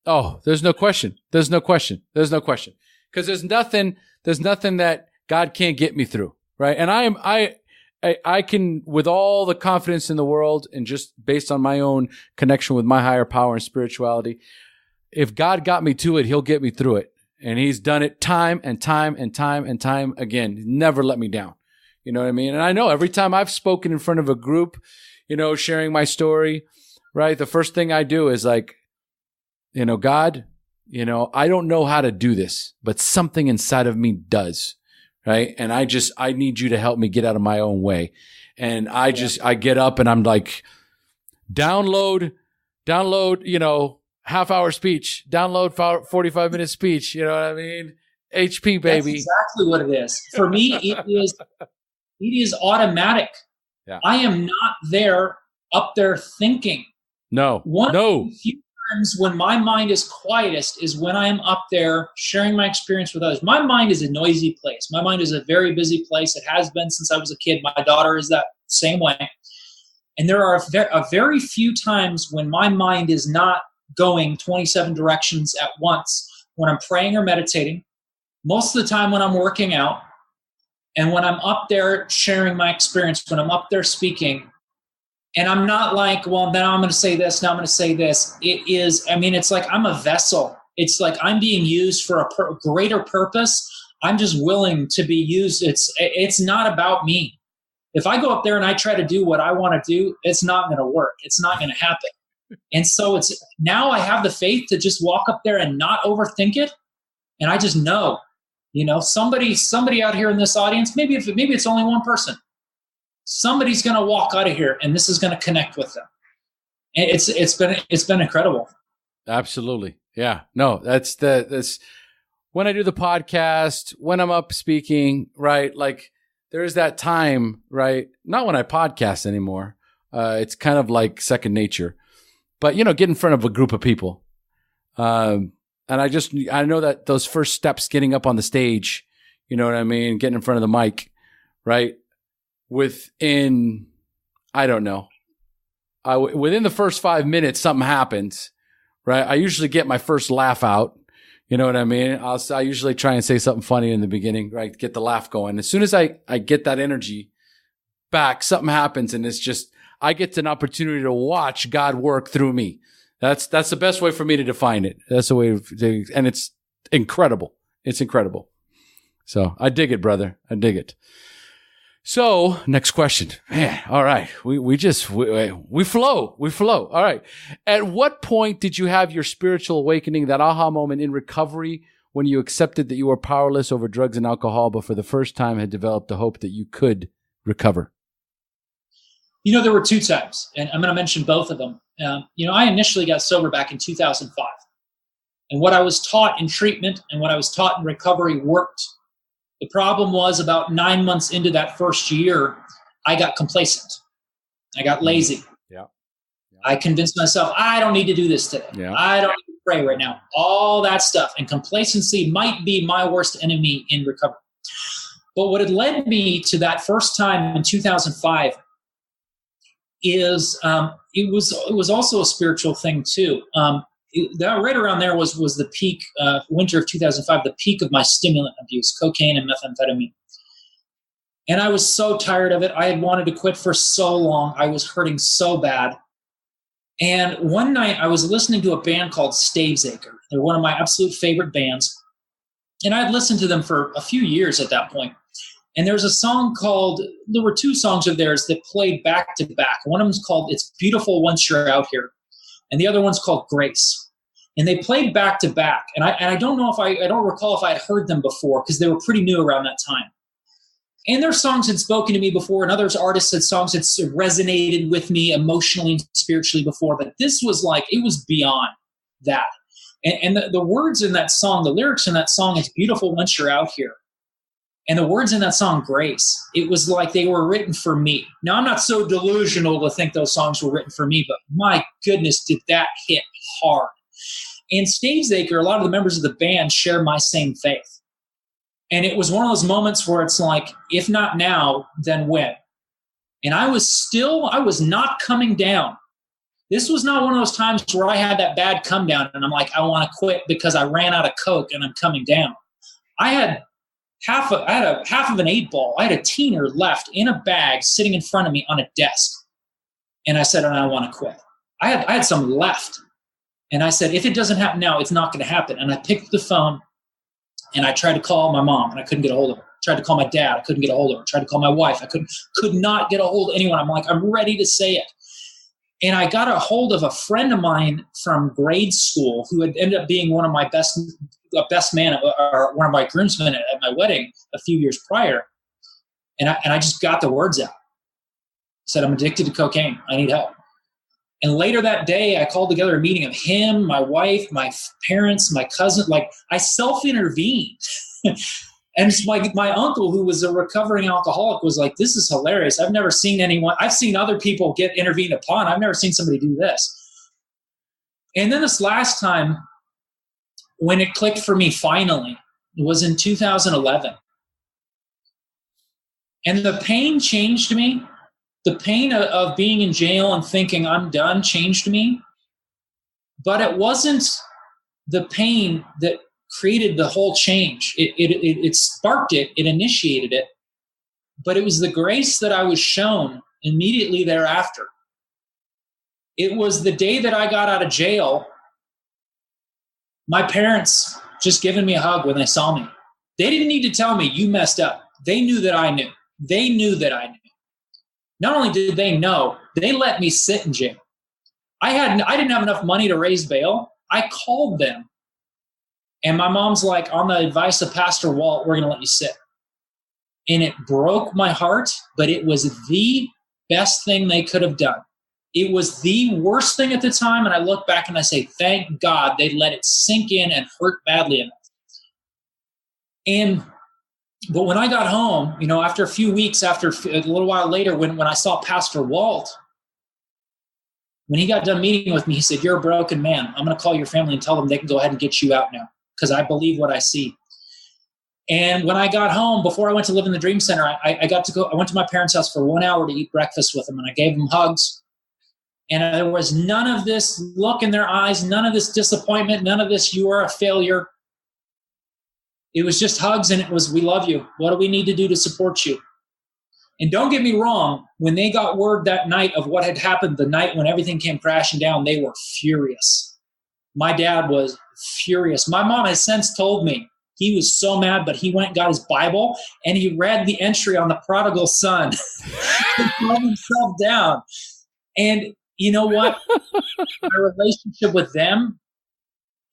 Oh, there's no question. There's no question. There's no question. Because there's nothing that God can't get me through, right? And I can, with all the confidence in the world and just based on my own connection with my higher power and spirituality, if God got me to it, he'll get me through it. And he's done it time and time and time and time again. He's never let me down. You know what I mean? And I know every time I've spoken in front of a group, you know, sharing my story, right? The first thing I do is like, you know, God, you know, I don't know how to do this, but something inside of me does, right? And I need you to help me get out of my own way. And I get up and I'm like, download, you know, half-hour speech, download 45-minute speech. You know what I mean? HP, baby. That's exactly what it is. For me, it is automatic. Yeah. I am not up there thinking. No. One of the few times when my mind is quietest is when I am up there sharing my experience with others. My mind is a noisy place. My mind is a very busy place. It has been since I was a kid. My daughter is that same way. And there are a very few times when my mind is not going 27 directions at once, when I'm praying or meditating, most of the time when I'm working out, and when I'm up there sharing my experience, when I'm up there speaking. And I'm not like, well, now I'm going to say this, now I'm going to say this. It's like I'm a vessel. It's like I'm being used for a greater purpose. I'm just willing to be used. It's not about me. If I go up there and I try to do what I want to do, it's not going to work. It's not going to happen. And so now I have the faith to just walk up there and not overthink it. And I just know, you know, somebody out here in this audience, maybe it's only one person, somebody's going to walk out of here and this is going to connect with them. And it's been incredible. Absolutely. Yeah. No, that's when I do the podcast, when I'm up speaking, right? Like there's that time, right? Not when I podcast anymore. It's kind of like second nature, but you know, get in front of a group of people. And I know that those first steps getting up on the stage, you know what I mean? Getting in front of the mic, right? Within, I don't know, within the first 5 minutes, something happens, right? I usually get my first laugh out. You know what I mean? I usually try and say something funny in the beginning, right? Get the laugh going. As soon as I get that energy back, something happens and it's just, I get an opportunity to watch God work through me. That's the best way for me to define it. That's the way, and it's incredible. It's incredible. So I dig it, brother. I dig it. So next question, man. All right. We flow. All right. At what point did you have your spiritual awakening, that aha moment in recovery when you accepted that you were powerless over drugs and alcohol, but for the first time had developed the hope that you could recover? You know, there were two times, and I'm going to mention both of them. I initially got sober back in 2005. And what I was taught in treatment and what I was taught in recovery worked. The problem was about 9 months into that first year, I got complacent. I got lazy. Yeah. I convinced myself, I don't need to do this today. Yeah. I don't need to pray right now. All that stuff. And complacency might be my worst enemy in recovery. But what had led me to that first time in 2005 is it was also a spiritual thing too. That right around there was the peak, winter of 2005, the peak of my stimulant abuse, cocaine and methamphetamine. And I was so tired of it. I had wanted to quit for so long. I was hurting so bad. And one night I was listening to a band called Stavesacre. They're one of my absolute favorite bands. And I'd listened to them for a few years at that point. And there were two songs of theirs that played back to back. One of them's called It's Beautiful Once You're Out Here. And the other one's called Grace. And they played back to back. And I don't know I don't recall if I had heard them before because they were pretty new around that time. And their songs had spoken to me before, and other artists had songs that resonated with me emotionally and spiritually before. But this was like, it was beyond that. And the words in that song, the lyrics in that song, It's Beautiful Once You're Out Here. And the words in that song, Grace, it was like they were written for me. Now, I'm not so delusional to think those songs were written for me, but my goodness, did that hit hard. And Stavesacre, a lot of the members of the band share my same faith. And it was one of those moments where it's like, if not now, then when? And I was not coming down. This was not one of those times where I had that bad come down and I'm like, I want to quit because I ran out of Coke and I'm coming down. I had half of an 8-ball. I had a teener left in a bag sitting in front of me on a desk. And I said, I want to quit. I had some left. And I said, if it doesn't happen now, it's not going to happen. And I picked up the phone and I tried to call my mom and I couldn't get a hold of her. Tried to call my dad. I couldn't get a hold of her. Tried to call my wife. I could not get a hold of anyone. I'm like, I'm ready to say it. And I got a hold of a friend of mine from grade school who had ended up being one of my best man, or one of my groomsmen at my wedding a few years prior. And I just got the words out. I said, I'm addicted to cocaine. I need help. And later that day, I called together a meeting of him, my wife, my parents, my cousin. Like, I self-intervened. And my uncle, who was a recovering alcoholic, was like, this is hilarious. I've never seen anyone. I've seen other people get intervened upon. I've never seen somebody do this. And then this last time, when it clicked for me finally, was in 2011. And the pain changed me. The pain of being in jail and thinking I'm done changed me. But it wasn't the pain that created the whole change. It sparked it. It initiated it. But it was the grace that I was shown immediately thereafter. It was the day that I got out of jail. My parents just giving me a hug when they saw me. They didn't need to tell me, you messed up. They knew that I knew. They knew that I knew. Not only did they know, they let me sit in jail. I didn't have enough money to raise bail. I called them. And my mom's like, on the advice of Pastor Walt, we're going to let you sit. And it broke my heart, but it was the best thing they could have done. It was the worst thing at the time, and I look back and I say, thank God they let it sink in and hurt badly enough. But when I got home, after a few weeks, after a little while later, when I saw Pastor Walt, when he got done meeting with me, he said, you're a broken man. I'm going to call your family and tell them they can go ahead and get you out now because I believe what I see. And when I got home, before I went to live in the Dream Center, I went to my parents' house for 1 hour to eat breakfast with them, and I gave them hugs. And there was none of this look in their eyes, none of this disappointment, none of this, you are a failure. It was just hugs, and it was, we love you. What do we need to do to support you? And don't get me wrong, when they got word that night of what had happened the night when everything came crashing down, they were furious. My dad was furious. My mom has since told me he was so mad, but he went and got his Bible, and he read the entry on the prodigal son to calm himself down. And you know what? My relationship with them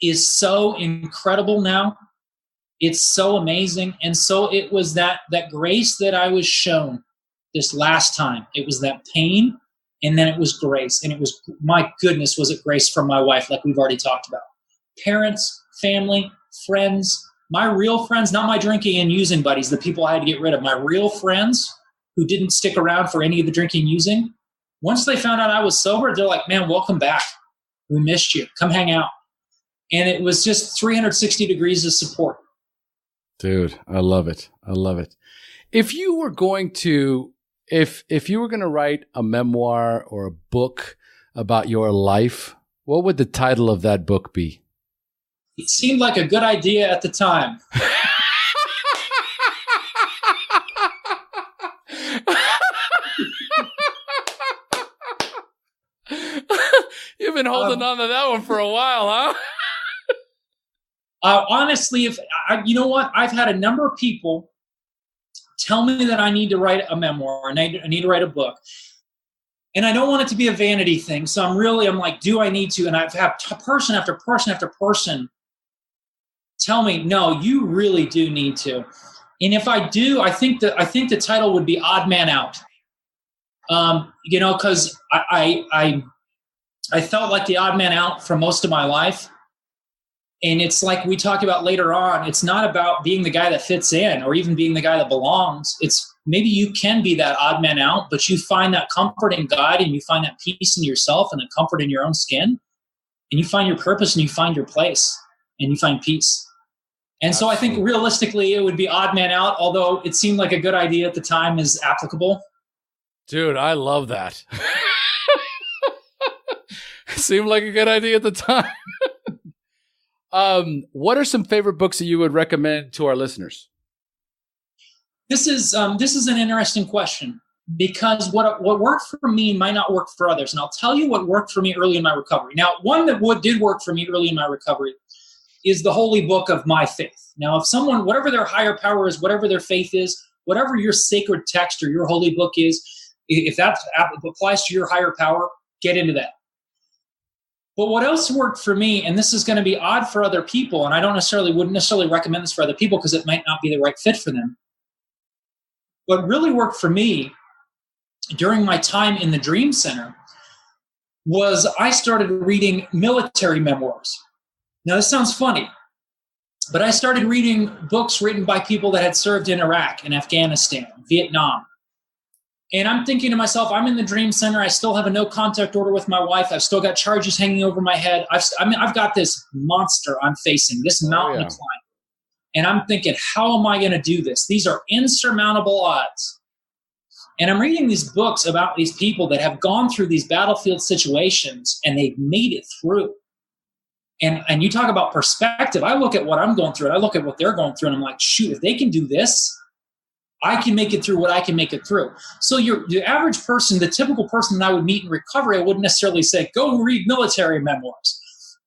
is so incredible now. It's so amazing. And so it was that grace that I was shown this last time. It was that pain, and then it was grace. And it was, my goodness, was it grace from my wife, like we've already talked about. Parents, family, friends, my real friends, not my drinking and using buddies, the people I had to get rid of. My real friends who didn't stick around for any of the drinking and using, once they found out I was sober, they're like, man, welcome back. We missed you. Come hang out. And it was just 360 degrees of support. Dude, I love it. I love it. If you were going to, if you were going to write a memoir or a book about your life, what would the title of that book be? It seemed like a good idea at the time. You've been holding on to that one for a while, huh? Honestly, you know what? I've had a number of people tell me that I need to write a memoir and I need to write a book. And I don't want it to be a vanity thing. So I'm like, do I need to? And I've had person after person after person tell me, no, you really do need to. And if I do, I think the title would be Odd Man Out. Because I felt like the odd man out for most of my life. And it's like we talk about later on, it's not about being the guy that fits in or even being the guy that belongs. It's maybe you can be that odd man out, but you find that comfort in God and you find that peace in yourself and the comfort in your own skin. And you find your purpose and you find your place and you find peace. And so I think realistically it would be odd man out, although it seemed like a good idea at the time is applicable. Dude, I love that. Seemed like a good idea at the time. What are some favorite books that you would recommend to our listeners? This is an interesting question, because what worked for me might not work for others. And I'll tell you what worked for me early in my recovery. Now, one that did work for me early in my recovery is the Holy Book of My Faith. Now, if someone, whatever their higher power is, whatever their faith is, whatever your sacred text or your holy book is, if that applies to your higher power, get into that. But what else worked for me, and this is going to be odd for other people, and I wouldn't necessarily recommend this for other people because it might not be the right fit for them. What really worked for me during my time in the Dream Center was I started reading military memoirs. Now, this sounds funny, but I started reading books written by people that had served in Iraq and Afghanistan, Vietnam. And I'm thinking to myself, I'm in the Dream Center. I still have a no contact order with my wife. I've still got charges hanging over my head. I've got this monster I'm facing, this mountain to climb. And I'm thinking, how am I going to do this? These are insurmountable odds. And I'm reading these books about these people that have gone through these battlefield situations and they've made it through. And you talk about perspective. I look at what I'm going through and I look at what they're going through and I'm like, shoot, if they can do this, I can make it through what I can make it through. So the average person, the typical person that I would meet in recovery, I wouldn't necessarily say, go read military memoirs.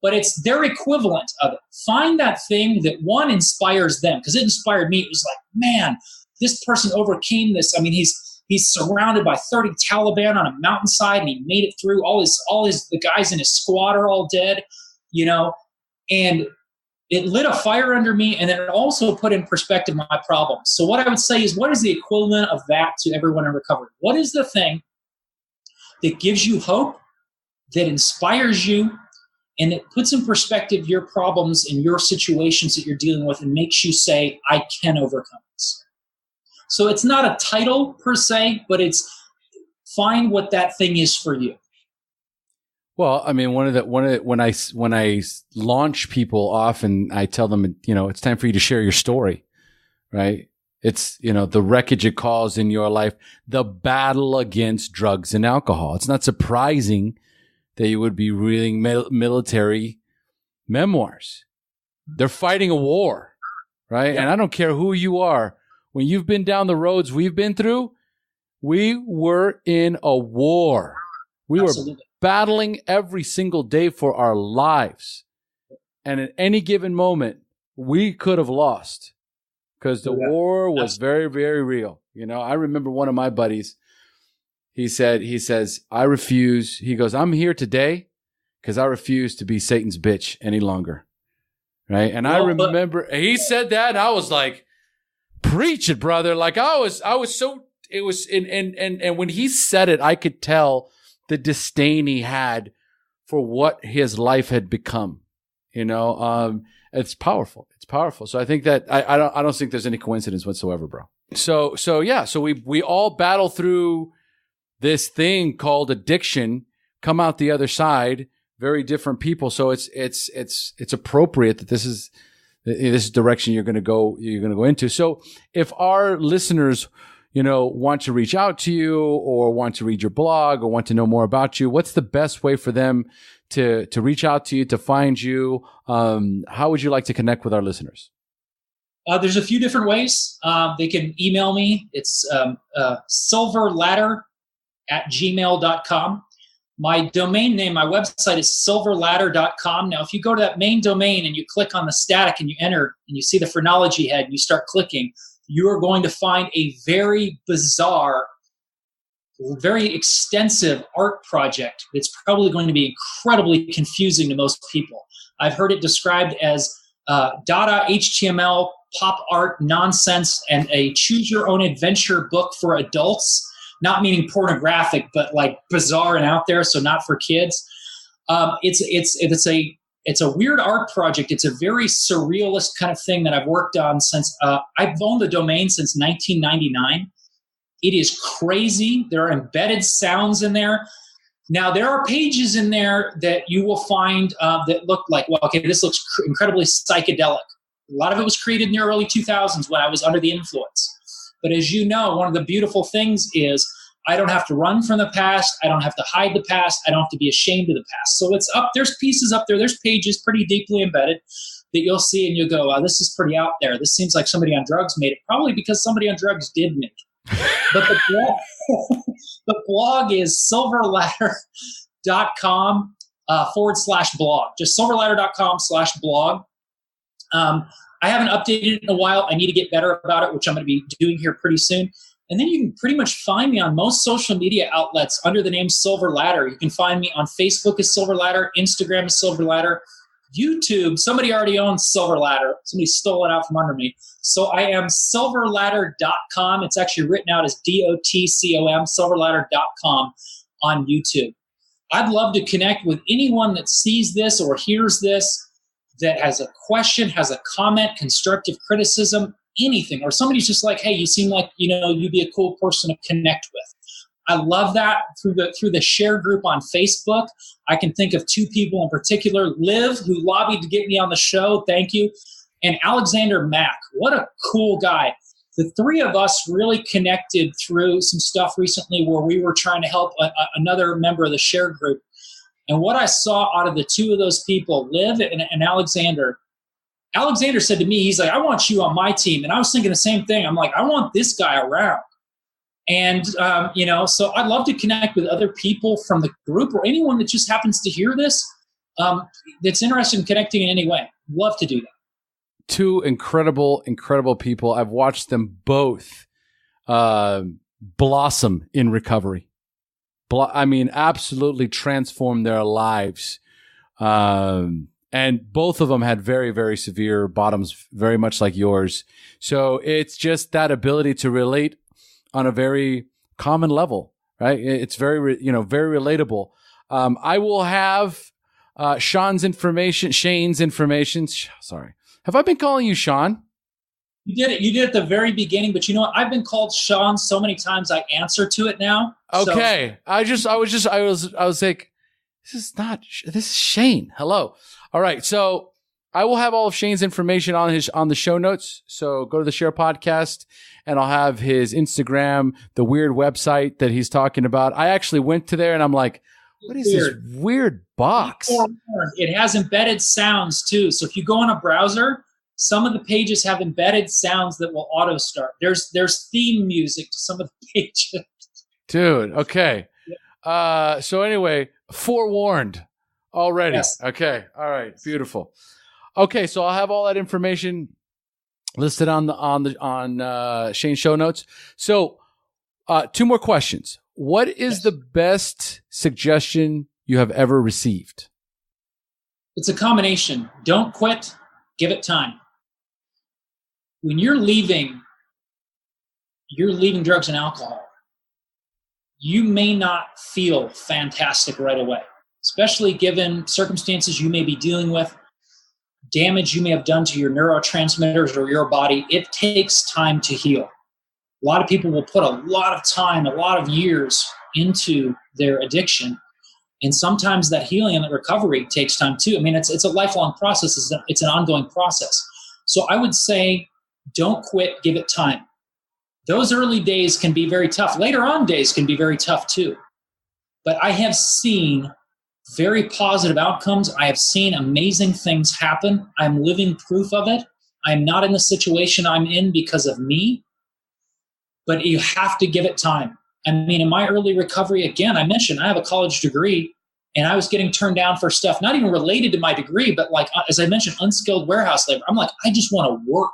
But it's their equivalent of it. Find that thing that, one, inspires them, because it inspired me. It was like, man, this person overcame this. I mean, he's surrounded by 30 Taliban on a mountainside, and he made it through. The guys in his squad are all dead, and it lit a fire under me, and then it also put in perspective my problems. So what I would say is, what is the equivalent of that to everyone in recovery? What is the thing that gives you hope, that inspires you, and it puts in perspective your problems and your situations that you're dealing with and makes you say, I can overcome this? So it's not a title per se, but it's find what that thing is for you. Well, I mean, when I launch people off and I tell them, it's time for you to share your story, right? It's, the wreckage it caused in your life, the battle against drugs and alcohol. It's not surprising that you would be reading military memoirs. They're fighting a war, right? Yeah. And I don't care who you are. When you've been down the roads we've been through, we were in a war. We Absolutely. Were battling every single day for our lives. And at any given moment, we could have lost because the war was very, very real. I remember one of my buddies, he says, I refuse. He goes, I'm here today because I refuse to be Satan's bitch any longer. Right. And I remember he said that and I was like, preach it, brother. Like I was so, it was, and when he said it, I could tell the disdain he had for what his life had become. It's powerful. It's powerful. So I think that I don't think there's any coincidence whatsoever, bro. So we all battle through this thing called addiction, come out the other side, very different people. So it's appropriate that this is direction you're going to go into. So if our listeners, want to reach out to you or want to read your blog or want to know more about you, what's the best way for them to reach out to you, to find you? How would you like to connect with our listeners? There's a few different ways. They can email me. It's silverladder@gmail.com. My domain name, my website is silverladder.com. Now, if you go to that main domain and you click on the static and you enter and you see the phrenology head and you start clicking, you are going to find a very bizarre, very extensive art project that's probably going to be incredibly confusing to most people. I've heard it described as Dada HTML, pop art nonsense, and a choose-your-own-adventure book for adults, not meaning pornographic, but like bizarre and out there, so not for kids. It's a weird art project. It's a very surrealist kind of thing that I've worked on since I've owned the domain since 1999. It is crazy. There are embedded sounds in there. Now, there are pages in there that you will find that look like, well, okay, this looks incredibly psychedelic. A lot of it was created in the early 2000s when I was under the influence. But as you know, one of the beautiful things is I don't have to run from the past. I don't have to hide the past. I don't have to be ashamed of the past. So it's up. There's pieces up there. There's pages pretty deeply embedded that you'll see and you'll go, oh, this is pretty out there. This seems like somebody on drugs made it. Probably because somebody on drugs did make it. But the blog is silverladder.com /blog. Just silverladder.com/blog. I haven't updated it in a while. I need to get better about it, which I'm going to be doing here pretty soon. And then you can pretty much find me on most social media outlets under the name Silver Ladder. You can find me on Facebook as Silver Ladder, Instagram as Silver Ladder, YouTube. Somebody already owns Silver Ladder. Somebody stole it out from under me. So I am silverladder.com. It's actually written out as DOTCOM, silverladder.com on YouTube. I'd love to connect with anyone that sees this or hears this, that has a question, has a comment, constructive criticism, anything, or somebody's just like, hey, you seem like, you'd be a cool person to connect with. I love that through the SHAIR group on Facebook. I can think of two people in particular, Liv, who lobbied to get me on the show. Thank you. And Alexander Mack. What a cool guy. The three of us really connected through some stuff recently where we were trying to help another member of the SHAIR group. And what I saw out of the two of those people, Liv and Alexander said to me, he's like, I want you on my team. And I was thinking the same thing. I'm like, I want this guy around. And, so I'd love to connect with other people from the group or anyone that just happens to hear this that's interested in connecting in any way. Love to do that. Two incredible people. I've watched them both blossom in recovery. Absolutely transform their lives. And both of them had very, very severe bottoms, very much like yours. So it's just that ability to relate on a very common level, right? It's very, very relatable. I will have Shane's information. Sorry. Have I been calling you Sean? You did it. You did it at the very beginning, but you know what? I've been called Sean so many times I answer to it now. Okay. So. I was like, this is Shane. Hello. All right. So I will have all of Shane's information on the show notes. So go to the SHAIR podcast and I'll have his Instagram, the weird website that he's talking about. I actually went to there and I'm like, what is this weird box? It has embedded sounds too. So if you go on a browser, some of the pages have embedded sounds that will auto start. There's theme music to some of the pages. Dude, okay. Yeah. So anyway, forewarned already. Yes. Okay. All right. Beautiful. Okay, so I'll have all that information listed on Shane's show notes. So, two more questions. What is the best suggestion you have ever received? It's a combination. Don't quit. Give it time. When you're leaving drugs and alcohol, you may not feel fantastic right away, especially given circumstances you may be dealing with, damage you may have done to your neurotransmitters or your body. It takes time to heal. A lot of people will put a lot of time, a lot of years into their addiction. And sometimes that healing and that recovery takes time too. I mean, it's a lifelong process. It's an ongoing process. So I would say, don't quit, give it time. Those early days can be very tough. Later on days can be very tough too. But I have seen very positive outcomes. I have seen amazing things happen. I'm living proof of it. I'm not in the situation I'm in because of me, but you have to give it time. I mean, in my early recovery, again, I mentioned I have a college degree and I was getting turned down for stuff not even related to my degree, but like, as I mentioned, unskilled warehouse labor. I'm like, I just want to work.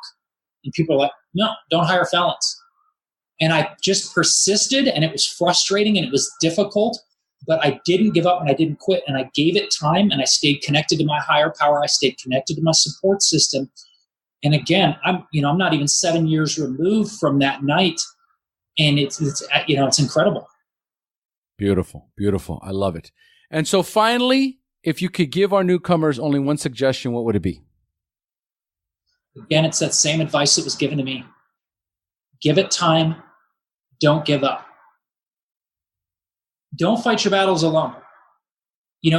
And people are like, no, don't hire felons. And I just persisted, and it was frustrating and it was difficult, but I didn't give up and I didn't quit, and I gave it time and I stayed connected to my higher power. I stayed connected to my support system. And again, I'm not even 7 years removed from that night. And it's incredible. Beautiful. Beautiful. I love it. And so finally, if you could give our newcomers only one suggestion, what would it be? Again, it's that same advice that was given to me. Give it time. Don't give up. Don't fight your battles alone.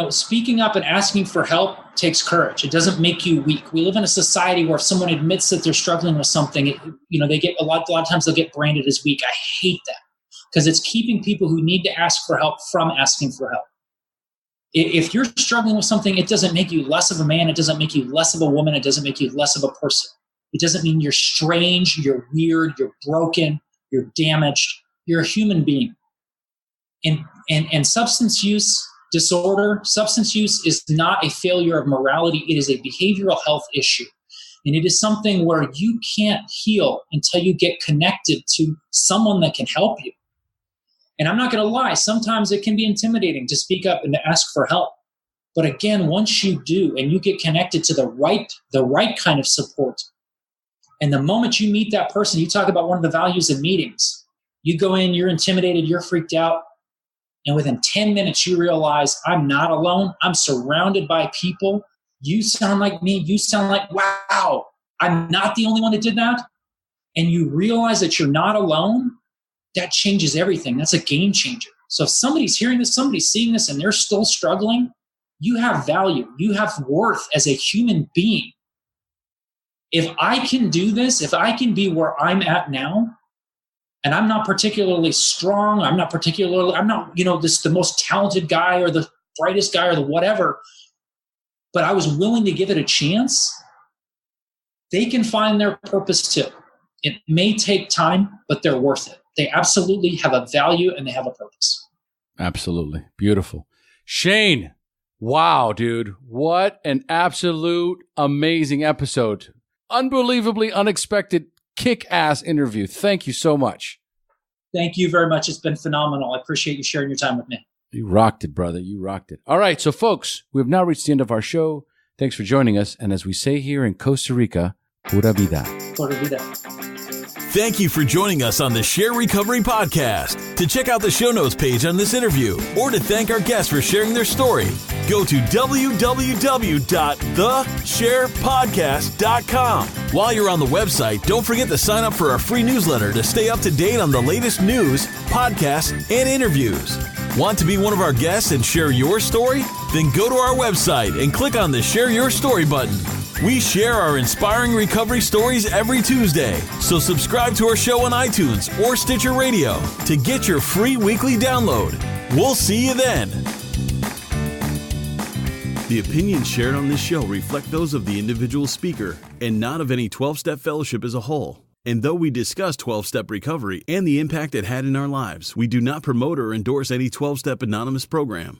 Speaking up and asking for help takes courage. It doesn't make you weak. We live in a society where if someone admits that they're struggling with something, they get a lot of times they'll get branded as weak. I hate that. because it's keeping people who need to ask for help from asking for help. If you're struggling with something, it doesn't make you less of a man. It doesn't make you less of a woman. It doesn't make you less of a person. It doesn't mean you're strange, you're weird, you're broken, you're damaged. You're a human being. And substance use disorder, substance use is not a failure of morality. It is a behavioral health issue. And it is something where you can't heal until you get connected to someone that can help you. And I'm not going to lie, sometimes it can be intimidating to speak up and to ask for help. But again, once you do and you get connected to the right kind of support, and the moment you meet that person, you talk about one of the values in meetings, you go in, you're intimidated, you're freaked out, and within 10 minutes you realize I'm not alone, I'm surrounded by people, you sound like me, you sound like, wow, I'm not the only one that did that, and you realize that you're not alone, that changes everything. That's a game changer. So if somebody's hearing this, somebody's seeing this, and they're still struggling, you have value. You have worth as a human being. If I can do this, if I can be where I'm at now, and I'm not particularly strong, I'm not, the most talented guy or the brightest guy or the whatever, but I was willing to give it a chance, they can find their purpose too. It may take time, but they're worth it. They absolutely have a value and they have a purpose. Absolutely. Beautiful. Shane, wow, dude. What an absolute amazing episode. Unbelievably unexpected, kick-ass interview. Thank you so much. Thank you very much. It's been phenomenal. I appreciate you sharing your time with me. You rocked it, brother. You rocked it. All right. So, folks, we have now reached the end of our show. Thanks for joining us. And as we say here in Costa Rica, pura vida. Pura vida. Thank you for joining us on the SHAIR Recovery Podcast. To check out the show notes page on this interview or to thank our guests for sharing their story, go to www.theshairpodcast.com. While you're on the website, don't forget to sign up for our free newsletter to stay up to date on the latest news, podcasts, and interviews. Want to be one of our guests and share your story? Then go to our website and click on the Share Your Story button. We share our inspiring recovery stories every Tuesday, so subscribe to our show on iTunes or Stitcher Radio to get your free weekly download. We'll see you then. The opinions shared on this show reflect those of the individual speaker and not of any 12-Step Fellowship as a whole. And though we discuss 12-Step recovery and the impact it had in our lives, we do not promote or endorse any 12-Step Anonymous program.